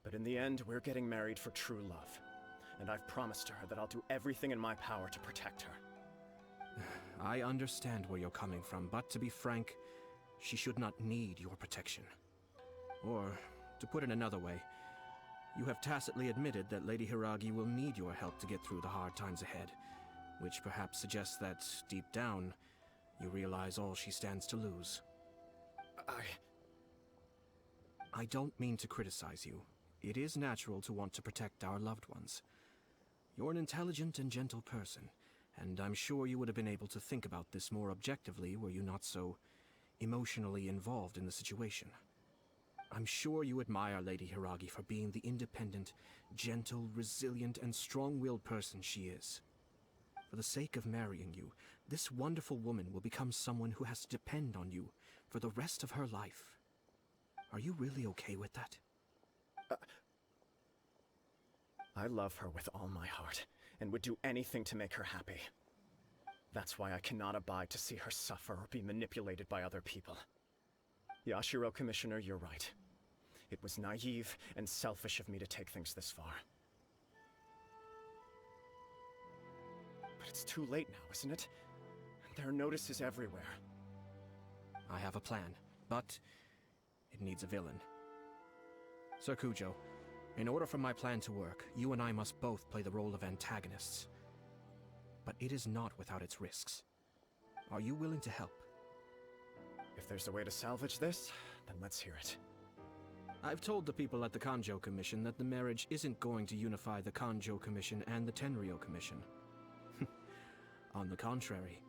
But in the end, we're getting married for true love. And I've promised her that I'll do everything in my power to protect her. I understand where you're coming from, but to be frank, she should not need your protection. Or, to put it another way, you have tacitly admitted that Lady Hiragi will need your help to get through the hard times ahead. Which perhaps suggests that, deep down, you realize all she stands to lose. I don't mean to criticize you. It is natural to want to protect our loved ones. You're an intelligent and gentle person, and I'm sure you would have been able to think about this more objectively were you not so emotionally involved in the situation. I'm sure you admire Lady Hiragi for being the independent, gentle, resilient, and strong-willed person she is. For the sake of marrying you, this wonderful woman will become someone who has to depend on you for the rest of her life. Are you really okay with that? I love her with all my heart, and would do anything to make her happy. That's why I cannot abide to see her suffer or be manipulated by other people. Yashiro, Commissioner, you're right. It was naive and selfish of me to take things this far. But it's too late now, isn't it? There are notices everywhere. I have a plan, but it needs a villain. Sir Kujo, in order for my plan to work, you and I must both play the role of antagonists. But it is not without its risks. Are you willing to help? If there's a way to salvage this, then let's hear it. I've told the people at the Kanjo Commission that the marriage isn't going to unify the Kanjo Commission and the Tenryou Commission. On the contrary,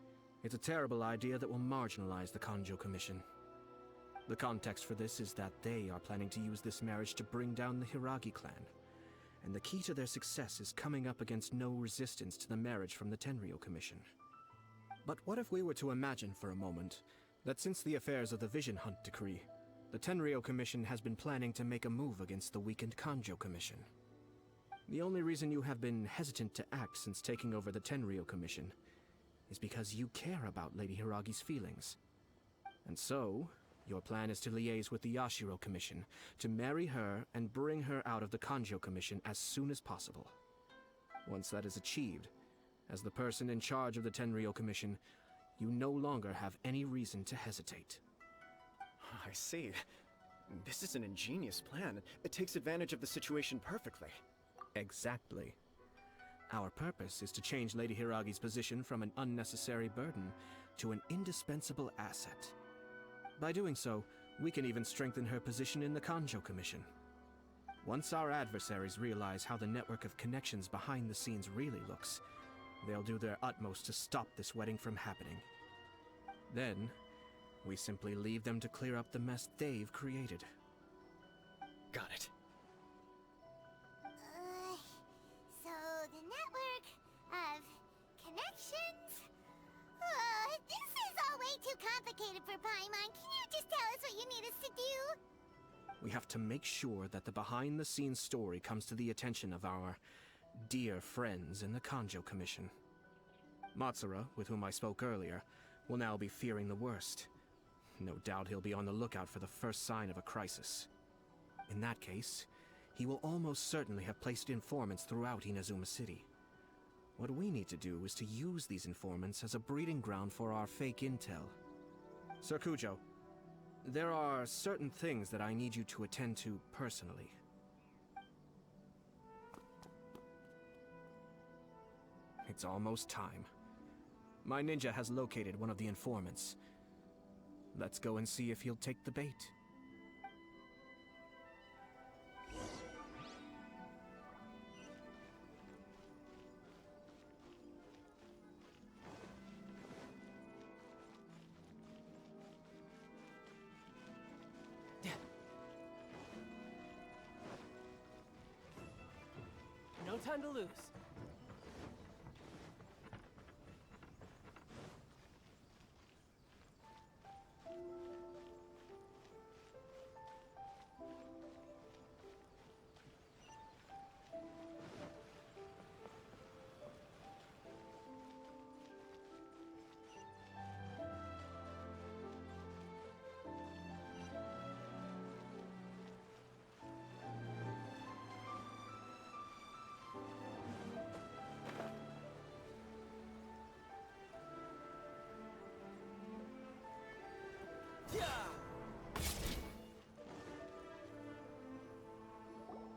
it's a terrible idea that will marginalize the Kanjo Commission. The context for this is that they are planning to use this marriage to bring down the Hiragi clan, and the key to their success is coming up against no resistance to the marriage from the Tenryou Commission. But what if we were to imagine for a moment that since the affairs of the Vision Hunt Decree, the Tenryou Commission has been planning to make a move against the weakened Kanjo Commission? The only reason you have been hesitant to act since taking over the Tenryou Commission is because you care about Lady Hiragi's feelings. And so, your plan is to liaise with the Yashiro Commission, to marry her and bring her out of the Kanjo Commission as soon as possible. Once that is achieved, as the person in charge of the Tenryou Commission, you no longer have any reason to hesitate. I see. This is an ingenious plan. It takes advantage of the situation perfectly. Exactly. Our purpose is to change Lady Hiragi's position from an unnecessary burden to an indispensable asset. By doing so, we can even strengthen her position in the Kanjo Commission. Once our adversaries realize how the network of connections behind the scenes really looks, they'll do their utmost to stop this wedding from happening. Then, we simply leave them to clear up the mess they've created. Got it. So the network of connections? This is all way too complicated for Paimon. Can you just tell us what you need us to do? We have to make sure that the behind-the-scenes story comes to the attention of our dear friends in the Kanjo Commission. Matsura, with whom I spoke earlier, will now be fearing the worst. No doubt he'll be on the lookout for the first sign of a crisis. In that case, he will almost certainly have placed informants throughout Inazuma City. What we need to do is to use these informants as a breeding ground for our fake intel. Sir Kujo, there are certain things that I need you to attend to personally. It's almost time. My ninja has located one of the informants. Let's go and see if he'll take the bait. No time to lose.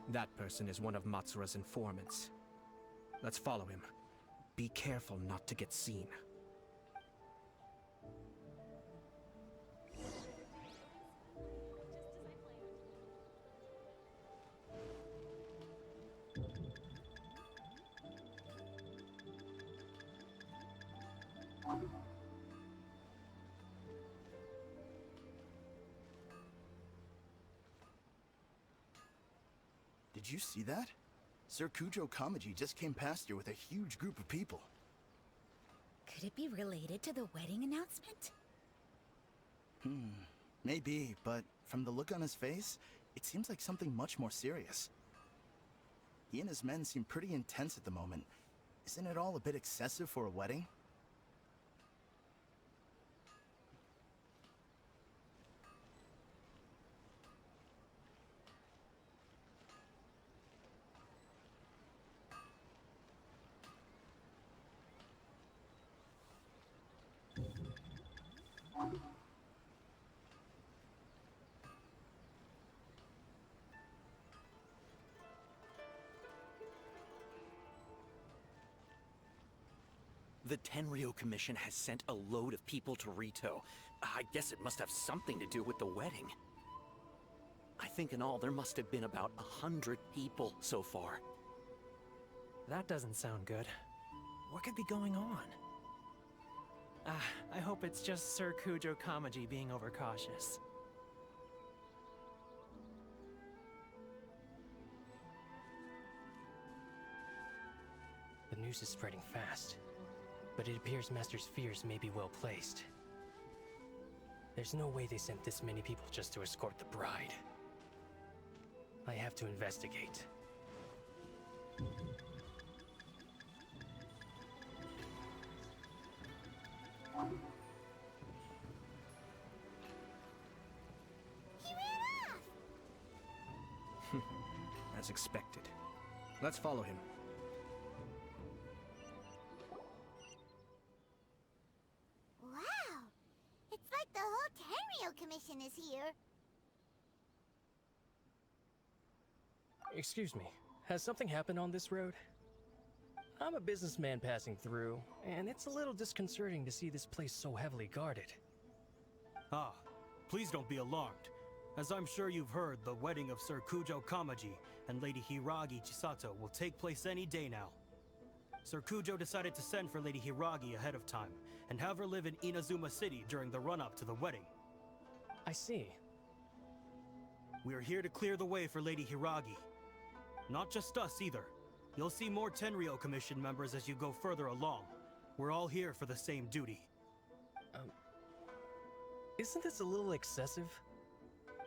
That person is one of Matsura's informants. Let's follow him. Be careful not to get seen. Did you see that? Sir Kujo Kamaji just came past here with a huge group of people. Could it be related to the wedding announcement? Maybe, but from the look on his face, it seems like something much more serious. He and his men seem pretty intense at the moment. Isn't it all a bit excessive for a wedding? The Tenryo Commission has sent a load of people to Rito. I guess it must have something to do with the wedding. I think in all there must have been about 100 people so far. That doesn't sound good. What could be going on? I hope it's just Sir Kujo Kamaji being overcautious. The news is spreading fast, but it appears Master's fears may be well placed. There's no way they sent this many people just to escort the bride. I have to investigate. He ran off! As expected. Let's follow him. Wow! It's like the whole Tenryo Commission is here. Excuse me, has something happened on this road? I'm a businessman passing through, and it's a little disconcerting to see this place so heavily guarded. Ah, please don't be alarmed. As I'm sure you've heard, the wedding of Sir Kujo Kamaji and Lady Hiragi Chisato will take place any day now. Sir Kujo decided to send for Lady Hiragi ahead of time, and have her live in Inazuma City during the run-up to the wedding. I see. We are here to clear the way for Lady Hiragi. Not just us either. You'll see more Tenryo Commission members as you go further along. We're all here for the same duty. Isn't this a little excessive?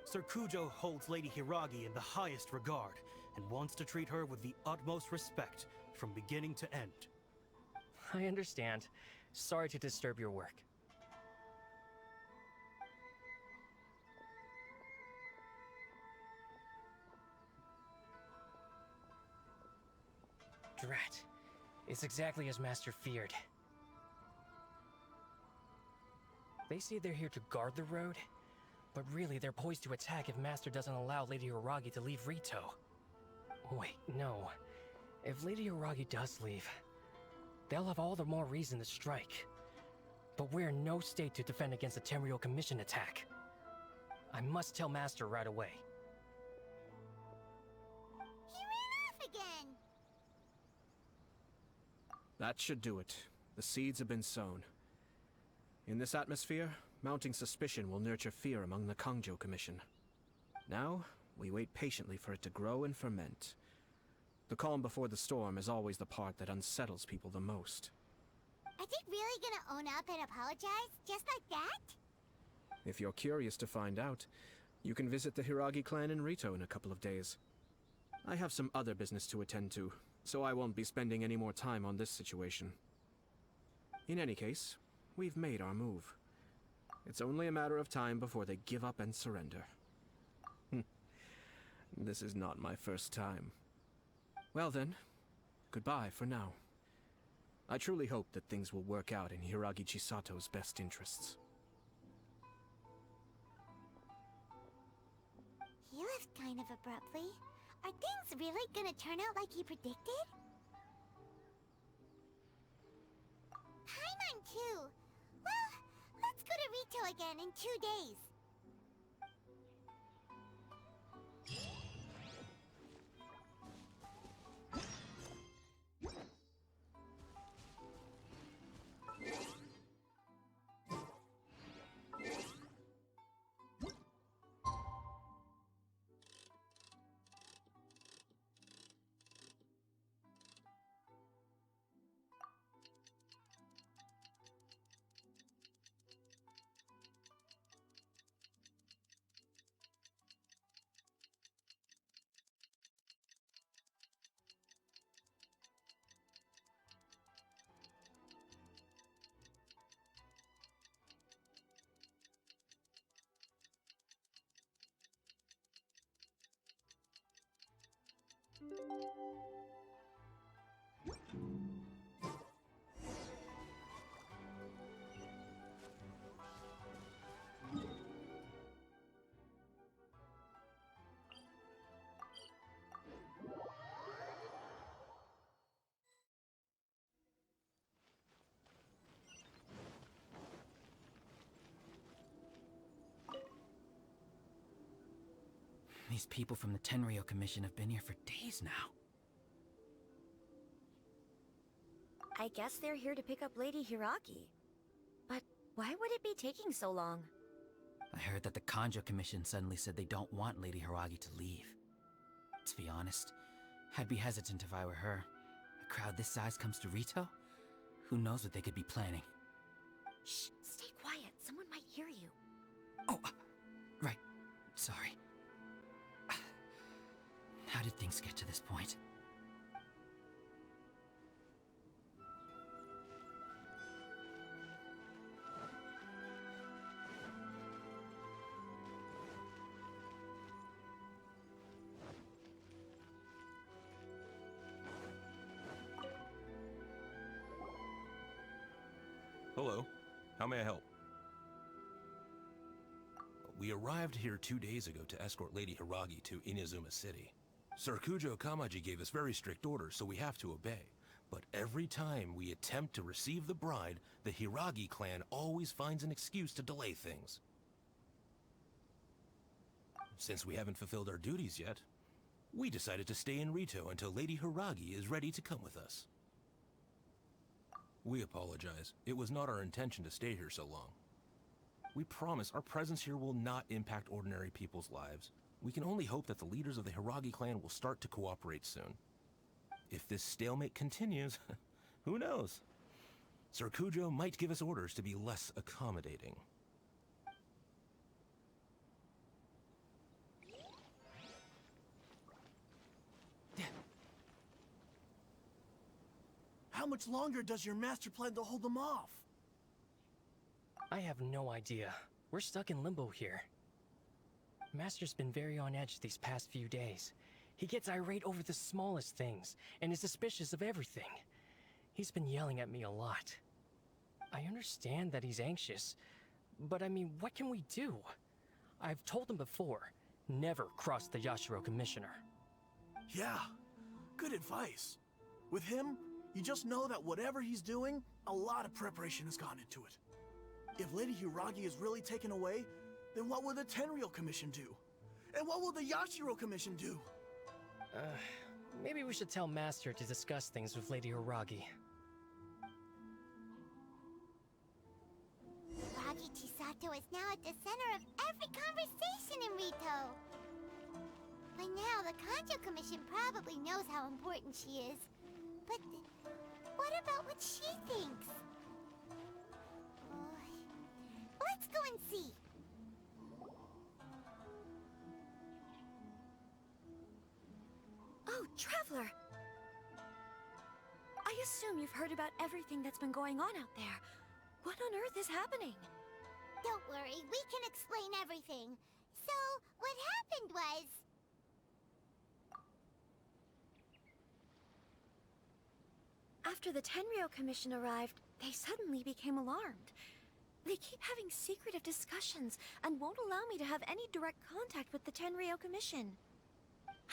Sir Kujo holds Lady Hiragi in the highest regard and wants to treat her with the utmost respect from beginning to end. I understand. Sorry to disturb your work. Drat. It's exactly as Master feared. They say they're here to guard the road, but really they're poised to attack if Master doesn't allow Lady Hiragi to leave Rito. Wait, no. If Lady Hiragi does leave, they'll have all the more reason to strike. But we're in no state to defend against a Tenryou Commission attack. I must tell Master right away. He ran off again! That should do it. The seeds have been sown. In this atmosphere, mounting suspicion will nurture fear among the Kangjo Commission. Now, we wait patiently for it to grow and ferment. The calm before the storm is always the part that unsettles people the most. Are they really gonna own up and apologize, just like that? If you're curious to find out, you can visit the Hiragi clan in Rito in a couple of days. I have some other business to attend to, so I won't be spending any more time on this situation. In any case, we've made our move. It's only a matter of time before they give up and surrender. This is not my first time. Well then, goodbye for now. I truly hope that things will work out in Hiragi Chisato's best interests. He left kind of abruptly. Are things really gonna turn out like he predicted? Paimon too! Well, let's go to Rito again in 2 days. These people from the Tenryou Commission have been here for days now. I guess they're here to pick up Lady Hiragi. But why would it be taking so long? I heard that the Kanjo Commission suddenly said they don't want Lady Hiragi to leave. To be honest, I'd be hesitant if I were her. A crowd this size comes to Rito? Who knows what they could be planning? Shh, stay quiet. Someone might hear you. Oh, right. Sorry. How did things get to this point? Hello. How may I help? We arrived here 2 days ago to escort Lady Hiragi to Inazuma City. Sir Kujo Kamaji gave us very strict orders, so we have to obey. But every time we attempt to receive the bride, the Hiragi clan always finds an excuse to delay things. Since we haven't fulfilled our duties yet, we decided to stay in Rito until Lady Hiragi is ready to come with us. We apologize. It was not our intention to stay here so long. We promise our presence here will not impact ordinary people's lives. We can only hope that the leaders of the Hiragi clan will start to cooperate soon. If this stalemate continues, who knows? Sir Kujo might give us orders to be less accommodating. how much longer does your master plan to hold them off? I have no idea. We're stuck in limbo here. Master's been very on edge these past few days. He gets irate over the smallest things, and is suspicious of everything. He's been yelling at me a lot. I understand that he's anxious, but I mean, what can we do? I've told him before, never cross the Yashiro Commissioner. Yeah, good advice. With him, you just know that whatever he's doing, a lot of preparation has gone into it. If Lady Hiragi is really taken away, then what will the Tenryou Commission do? And what will the Yashiro Commission do? Maybe we should tell Master to discuss things with Lady Hiragi. Hiragi Chisato is now at the center of every conversation in Rito. By now, the Kanjo Commission probably knows how important she is. But what about what she thinks? Let's go and see. Oh, Traveler! I assume you've heard about everything that's been going on out there. What on earth is happening? Don't worry, we can explain everything. So, what happened was... After the Tenryou Commission arrived, they suddenly became alarmed. They keep having secretive discussions and won't allow me to have any direct contact with the Tenryou Commission.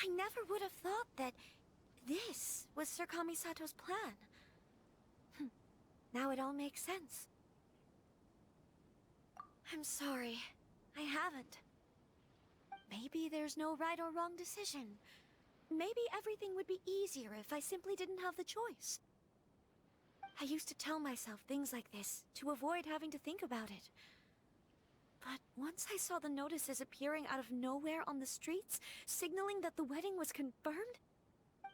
I never would have thought that this was Sir Kamisato's plan. Now it all makes sense. I'm sorry. I haven't. Maybe there's no right or wrong decision. Maybe everything would be easier if I simply didn't have the choice. I used to tell myself things like this to avoid having to think about it. But once I saw the notices appearing out of nowhere on the streets, signaling that the wedding was confirmed,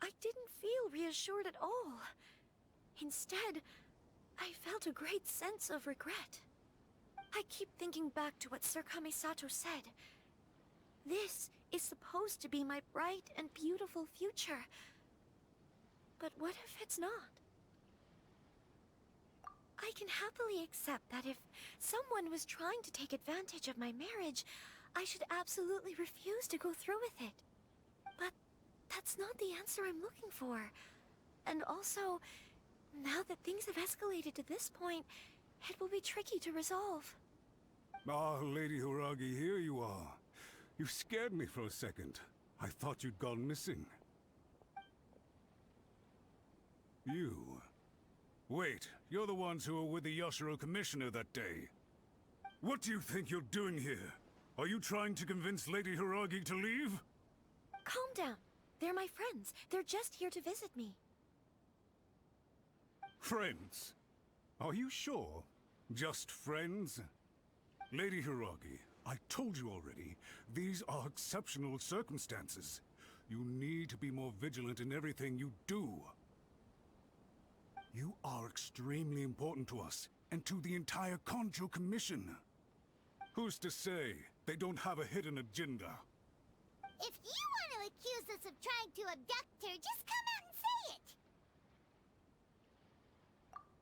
I didn't feel reassured at all. Instead, I felt a great sense of regret. I keep thinking back to what Sir Kamisato said. This is supposed to be my bright and beautiful future. But what if it's not? I can happily accept that if someone was trying to take advantage of my marriage, I should absolutely refuse to go through with it. But that's not the answer I'm looking for. And also, now that things have escalated to this point, it will be tricky to resolve. Ah, Lady Hiragi, here you are. You scared me for a second. I thought you'd gone missing. You... Wait, you're the ones who were with the Yashiro Commissioner that day. What do you think you're doing here? Are you trying to convince Lady Hiragi to leave? Calm down. They're my friends. They're just here to visit me. Friends? Are you sure? Just friends? Lady Hiragi, I told you already, these are exceptional circumstances. You need to be more vigilant in everything you do. You are extremely important to us, and to the entire Kanjo Commission. Who's to say they don't have a hidden agenda? If you want to accuse us of trying to abduct her, just come out and say it!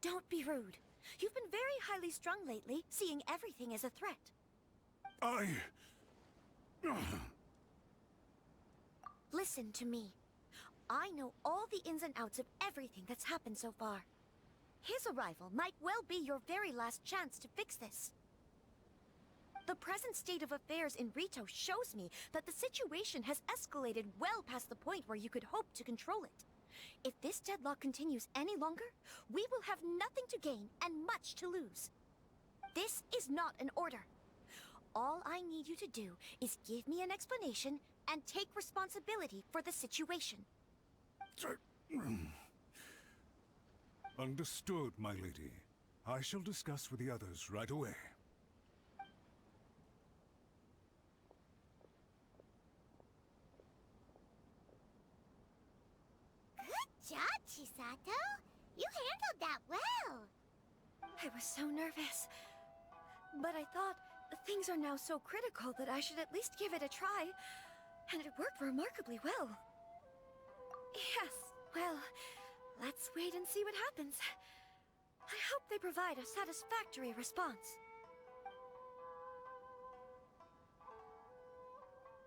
Don't be rude. You've been very highly strung lately, seeing everything as a threat. Listen to me. I know all the ins and outs of everything that's happened so far. His arrival might well be your very last chance to fix this. The present state of affairs in Rito shows me that the situation has escalated well past the point where you could hope to control it. If this deadlock continues any longer, we will have nothing to gain and much to lose. This is not an order. All I need you to do is give me an explanation and take responsibility for the situation. Understood, my lady. I shall discuss with the others right away. Good job, Chisato! You handled that well! I was so nervous. But I thought, things are now so critical that I should at least give it a try. And it worked remarkably well. Yes, well, Let's wait and see what happens. I hope they provide a satisfactory response.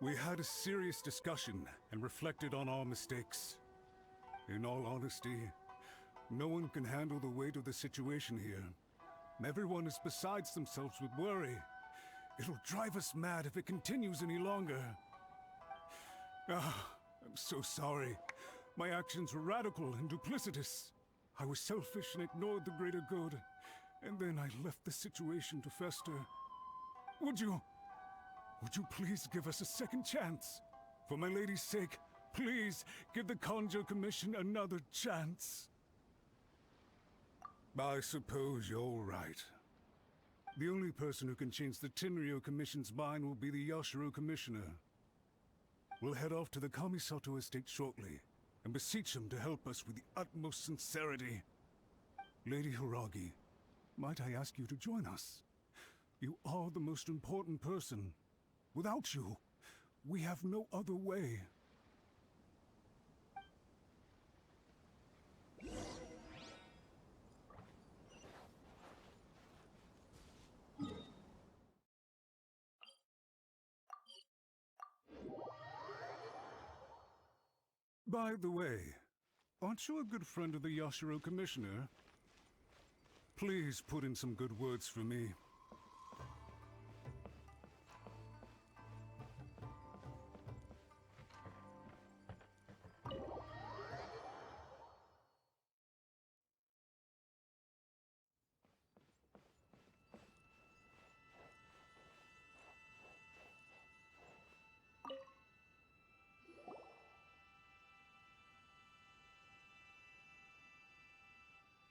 We had a serious discussion and reflected on our mistakes. In all honesty, no one can handle the weight of the situation here. Everyone is besides themselves with worry. It'll drive us mad if it continues any longer. I'm so sorry. My actions were radical and duplicitous. I was selfish and ignored the greater good. And then I left the situation to fester. Would you please give us a second chance? For my lady's sake, please give the Kanjo Commission another chance. I suppose you're right. The only person who can change the Tenryo Commission's mind will be the Yashiro Commissioner. We'll head off to the Kamisato estate shortly, and beseech him to help us with the utmost sincerity. Lady Hiragi, might I ask you to join us? You are the most important person. Without you, we have no other way. By the way, aren't you a good friend of the Yashiro Commissioner? Please put in some good words for me.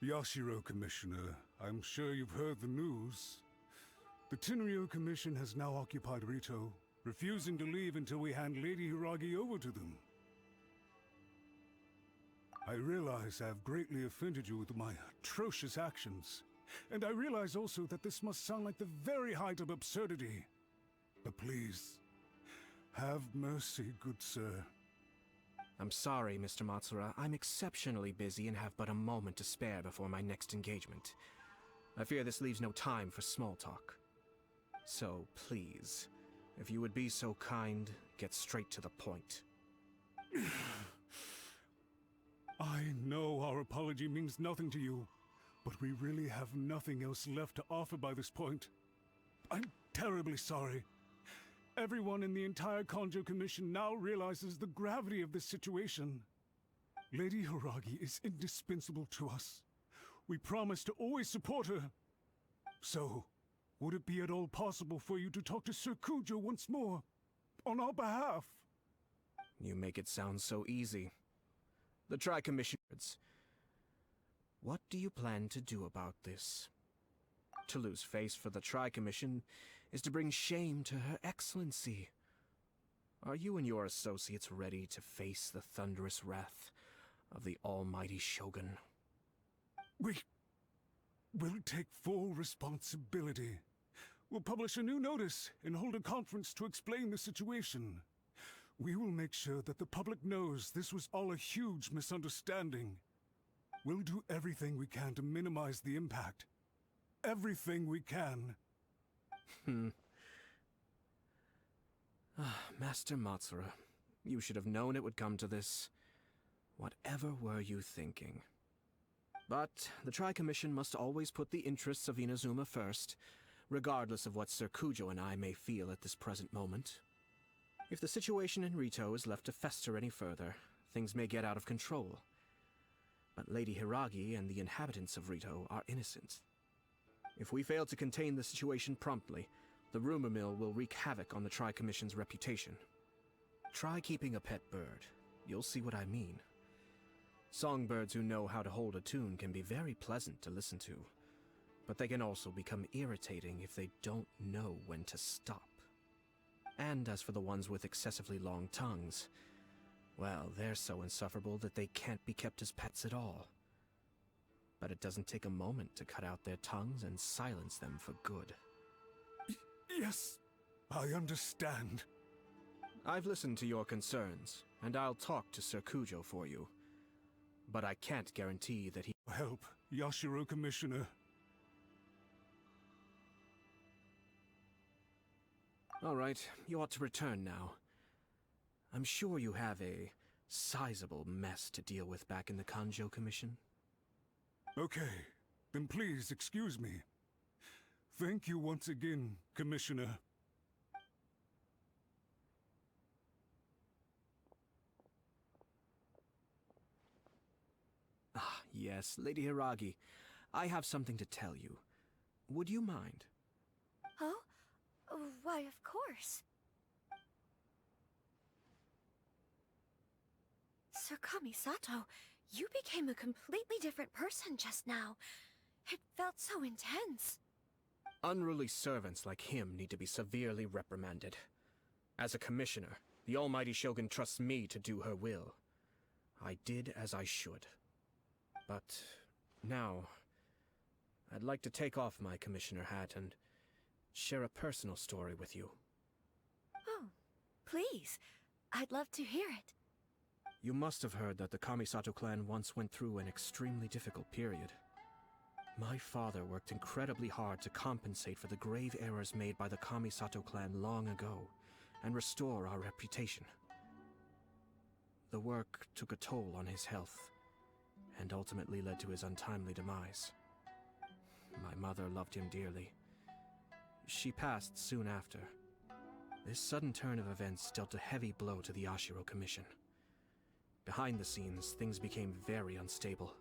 Yashiro Commissioner, I'm sure you've heard the news. The Tenryo Commission has now occupied Rito, refusing to leave until we hand Lady Hiragi over to them. I realize I have greatly offended you with my atrocious actions, and I realize also that this must sound like the very height of absurdity. But please, have mercy, good sir. I'm sorry, Mr. Matsura. I'm exceptionally busy and have but a moment to spare before my next engagement. I fear this leaves no time for small talk. So, please, if you would be so kind, get straight to the point. I know our apology means nothing to you, but we really have nothing else left to offer by this point. I'm terribly sorry. Everyone in the entire Kanjo Commission now realizes the gravity of this situation. Lady Hiragi is indispensable to us. We promise to always support her. So, would it be at all possible for you to talk to Sir Kujo once more, on our behalf? You make it sound so easy. The Tri-Commissioners. What do you plan to do about this? To lose face for the Tri-Commission is to bring shame to Her Excellency. Are you and your associates ready to face the thunderous wrath of the almighty Shogun? We'll take full responsibility. We'll publish a new notice and hold a conference to explain the situation. We will make sure that the public knows this was all a huge misunderstanding. We'll do everything we can to minimize the impact. Everything we can. Master Matsura, you should have known it would come to this. Whatever were you thinking? But the Tri-Commission must always put the interests of Inazuma first, regardless of what Sir Kujo and I may feel at this present moment. If the situation in Rito is left to fester any further, things may get out of control. But Lady Hiragi and the inhabitants of Rito are innocent. If we fail to contain the situation promptly, the rumor mill will wreak havoc on the Tri-Commission's reputation. Try keeping a pet bird. You'll see what I mean. Songbirds who know how to hold a tune can be very pleasant to listen to, but they can also become irritating if they don't know when to stop. And as for the ones with excessively long tongues, well, they're so insufferable that they can't be kept as pets at all. But it doesn't take a moment to cut out their tongues and silence them for good. Yes, I understand. I've listened to your concerns, and I'll talk to Sir Kujo for you. but I can't guarantee that he... Help, Yashiro, Commissioner. All right, you ought to return now. I'm sure you have a sizable mess to deal with back in the Kanjo Commission. Okay, then please excuse me. Thank you once again, Commissioner. Ah, yes, Lady Hiragi. I have something to tell you. Would you mind? Oh? Why, of course. Sir Kamisato, you became a completely different person just now. It felt so intense. Unruly servants like him need to be severely reprimanded. As a commissioner, the almighty Shogun trusts me to do her will. I did as I should. But now, I'd like to take off my commissioner hat and share a personal story with you. Oh, please. I'd love to hear it. You must have heard that the Kamisato clan once went through an extremely difficult period. My father worked incredibly hard to compensate for the grave errors made by the Kamisato clan long ago, and restore our reputation. The work took a toll on his health, and ultimately led to his untimely demise. My mother loved him dearly. She passed soon after. This sudden turn of events dealt a heavy blow to the Yashiro Commission. Behind the scenes, things became very unstable.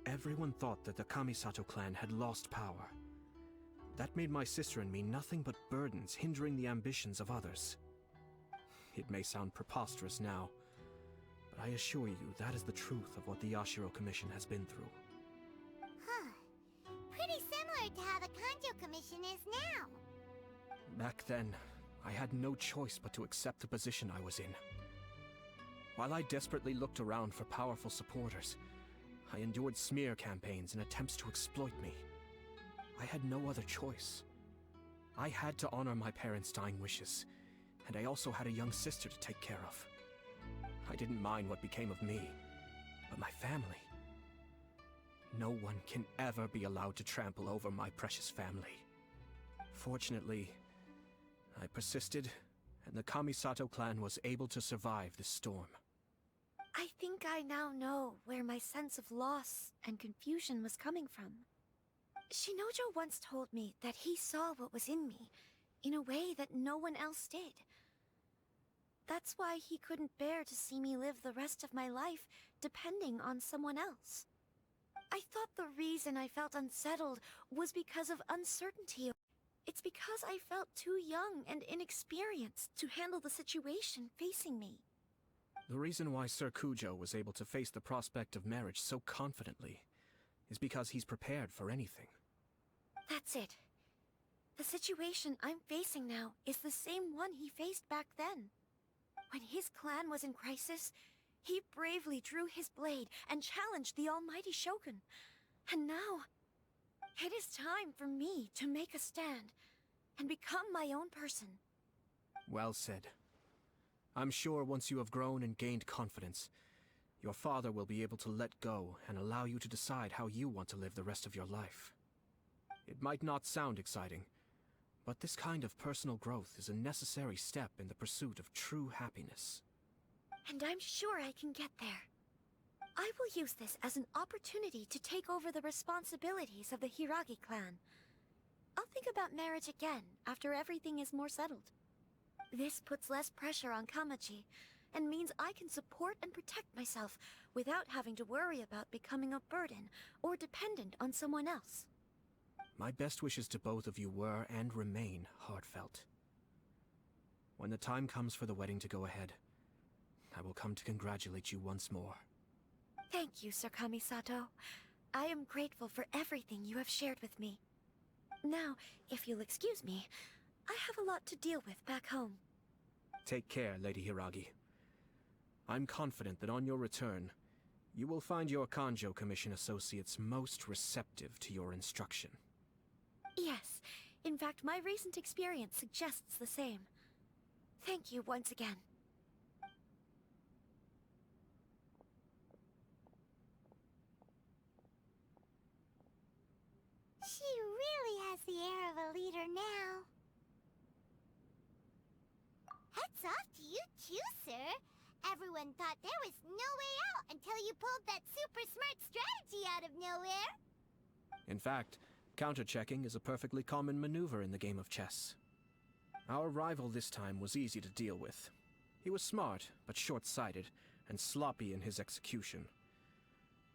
Everyone thought that the Kamisato clan had lost power. That made my sister and me nothing but burdens, hindering the ambitions of others. It may sound preposterous now, but I assure you that is the truth of what the Yashiro Commission has been through. Huh. Pretty similar to how the Kanjo Commission is now. Back then, I had no choice but to accept the position I was in. While I desperately looked around for powerful supporters, I endured smear campaigns and attempts to exploit me. I had no other choice. I had to honor my parents' dying wishes, and I also had a young sister to take care of. I didn't mind what became of me, but my family. No one can ever be allowed to trample over my precious family. Fortunately, I persisted, and the Kamisato clan was able to survive this storm. I think I now know where my sense of loss and confusion was coming from. Shinojo once told me that he saw what was in me, in a way that no one else did. That's why he couldn't bear to see me live the rest of my life depending on someone else. I thought the reason I felt unsettled was because of uncertainty. It's because I felt too young and inexperienced to handle the situation facing me. The reason why Sir Kujo was able to face the prospect of marriage so confidently is because he's prepared for anything. That's it. The situation I'm facing now is the same one he faced back then. When his clan was in crisis, he bravely drew his blade and challenged the almighty Shogun. And now, it is time for me to make a stand and become my own person. Well said. I'm sure once you have grown and gained confidence, your father will be able to let go and allow you to decide how you want to live the rest of your life. It might not sound exciting, but this kind of personal growth is a necessary step in the pursuit of true happiness. And I'm sure I can get there. I will use this as an opportunity to take over the responsibilities of the Hiragi clan. I'll think about marriage again after everything is more settled. This puts less pressure on Kamaji, and means I can support and protect myself without having to worry about becoming a burden or dependent on someone else. My best wishes to both of you were and remain heartfelt. When the time comes for the wedding to go ahead, I will come to congratulate you once more. Thank you, Sir Kamisato. I am grateful for everything you have shared with me. Now, if you'll excuse me, I have a lot to deal with back home. Take care, Lady Hiragi. I'm confident that on your return, you will find your Kanjo Commission associates most receptive to your instruction. Yes, in fact, my recent experience suggests the same. Thank you once again. has the air of a leader now. Hats off to you too, sir. Everyone thought there was no way out until you pulled that super smart strategy out of nowhere. In fact, counter-checking is a perfectly common maneuver in the game of chess. Our rival this time was easy to deal with. He was smart, but short-sighted, and sloppy in his execution.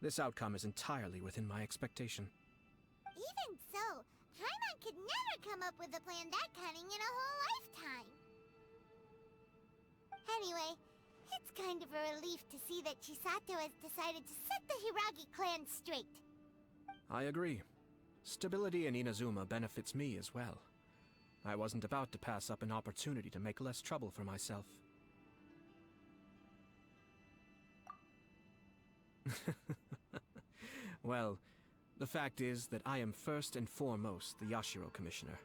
This outcome is entirely within my expectation. Even so, Paimon could never come up with a plan that cunning in a whole lifetime. Anyway, it's kind of a relief to see that Chisato has decided to set the Hiragi clan straight. I agree. Stability in Inazuma benefits me as well. I wasn't about to pass up an opportunity to make less trouble for myself. Well, the fact is that I am first and foremost the Yashiro Commissioner.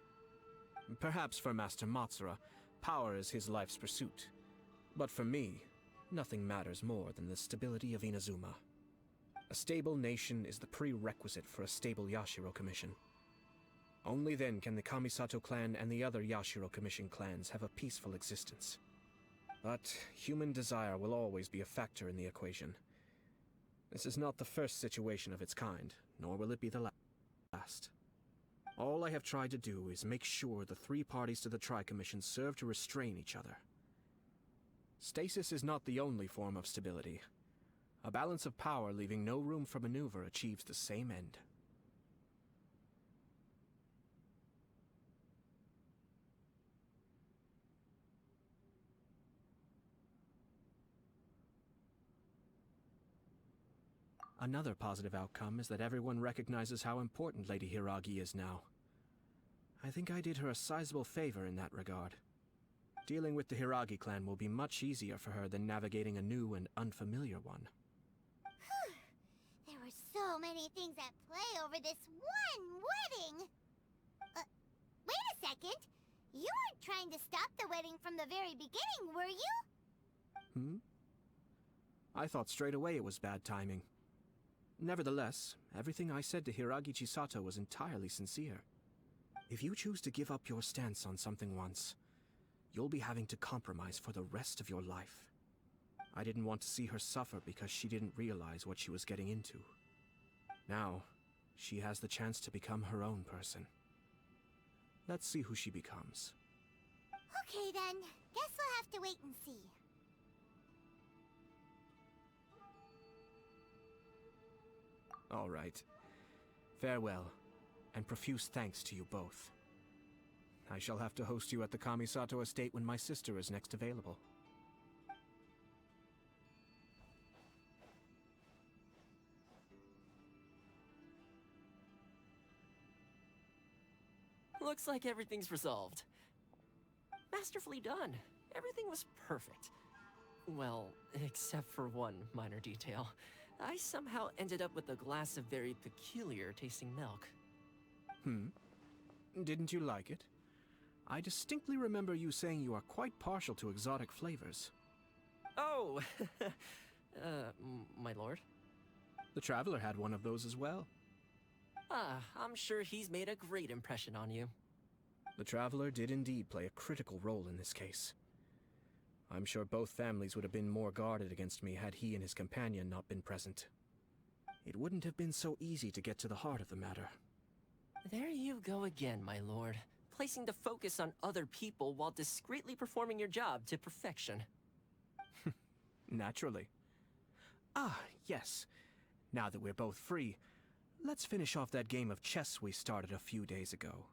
Perhaps for Master Matsura, power is his life's pursuit. But for me, nothing matters more than the stability of Inazuma. A stable nation is the prerequisite for a stable Yashiro Commission. Only then can the Kamisato clan and the other Yashiro Commission clans have a peaceful existence. But human desire will always be a factor in the equation. This is not the first situation of its kind, nor will it be the last. All I have tried to do is make sure the three parties to the Tri-Commission serve to restrain each other. Stasis is not the only form of stability. A balance of power leaving no room for maneuver achieves the same end. Another positive outcome is that everyone recognizes how important Lady Hiragi is now. I think I did her a sizable favor in that regard. Dealing with the Hiragi clan will be much easier for her than navigating a new and unfamiliar one. There were so many things at play over this one wedding! Wait a second! You weren't trying to stop the wedding from the very beginning, were you? I thought straight away it was bad timing. Nevertheless, everything I said to Hiragi Chisato was entirely sincere. If you choose to give up your stance on something once, you'll be having to compromise for the rest of your life. I didn't want to see her suffer because she didn't realize what she was getting into. Now, she has the chance to become her own person. Let's see who she becomes. Okay then, guess we'll have to wait and see. All right. Farewell, and profuse thanks to you both. I shall have to host you at the Kamisato estate when my sister is next available. Looks like everything's resolved. Masterfully done. Everything was perfect. Well, except for one minor detail. I somehow ended up with a glass of very peculiar tasting milk. Didn't you like it? I distinctly remember you saying you are quite partial to exotic flavors. Oh! My lord? The Traveler had one of those as well. I'm sure he's made a great impression on you. The Traveler did indeed play a critical role in this case. I'm sure both families would have been more guarded against me had he and his companion not been present. It wouldn't have been so easy to get to the heart of the matter. There you go again, my lord. Placing the focus on other people while discreetly performing your job to perfection. Naturally. Ah, yes. Now that we're both free, let's finish off that game of chess we started a few days ago.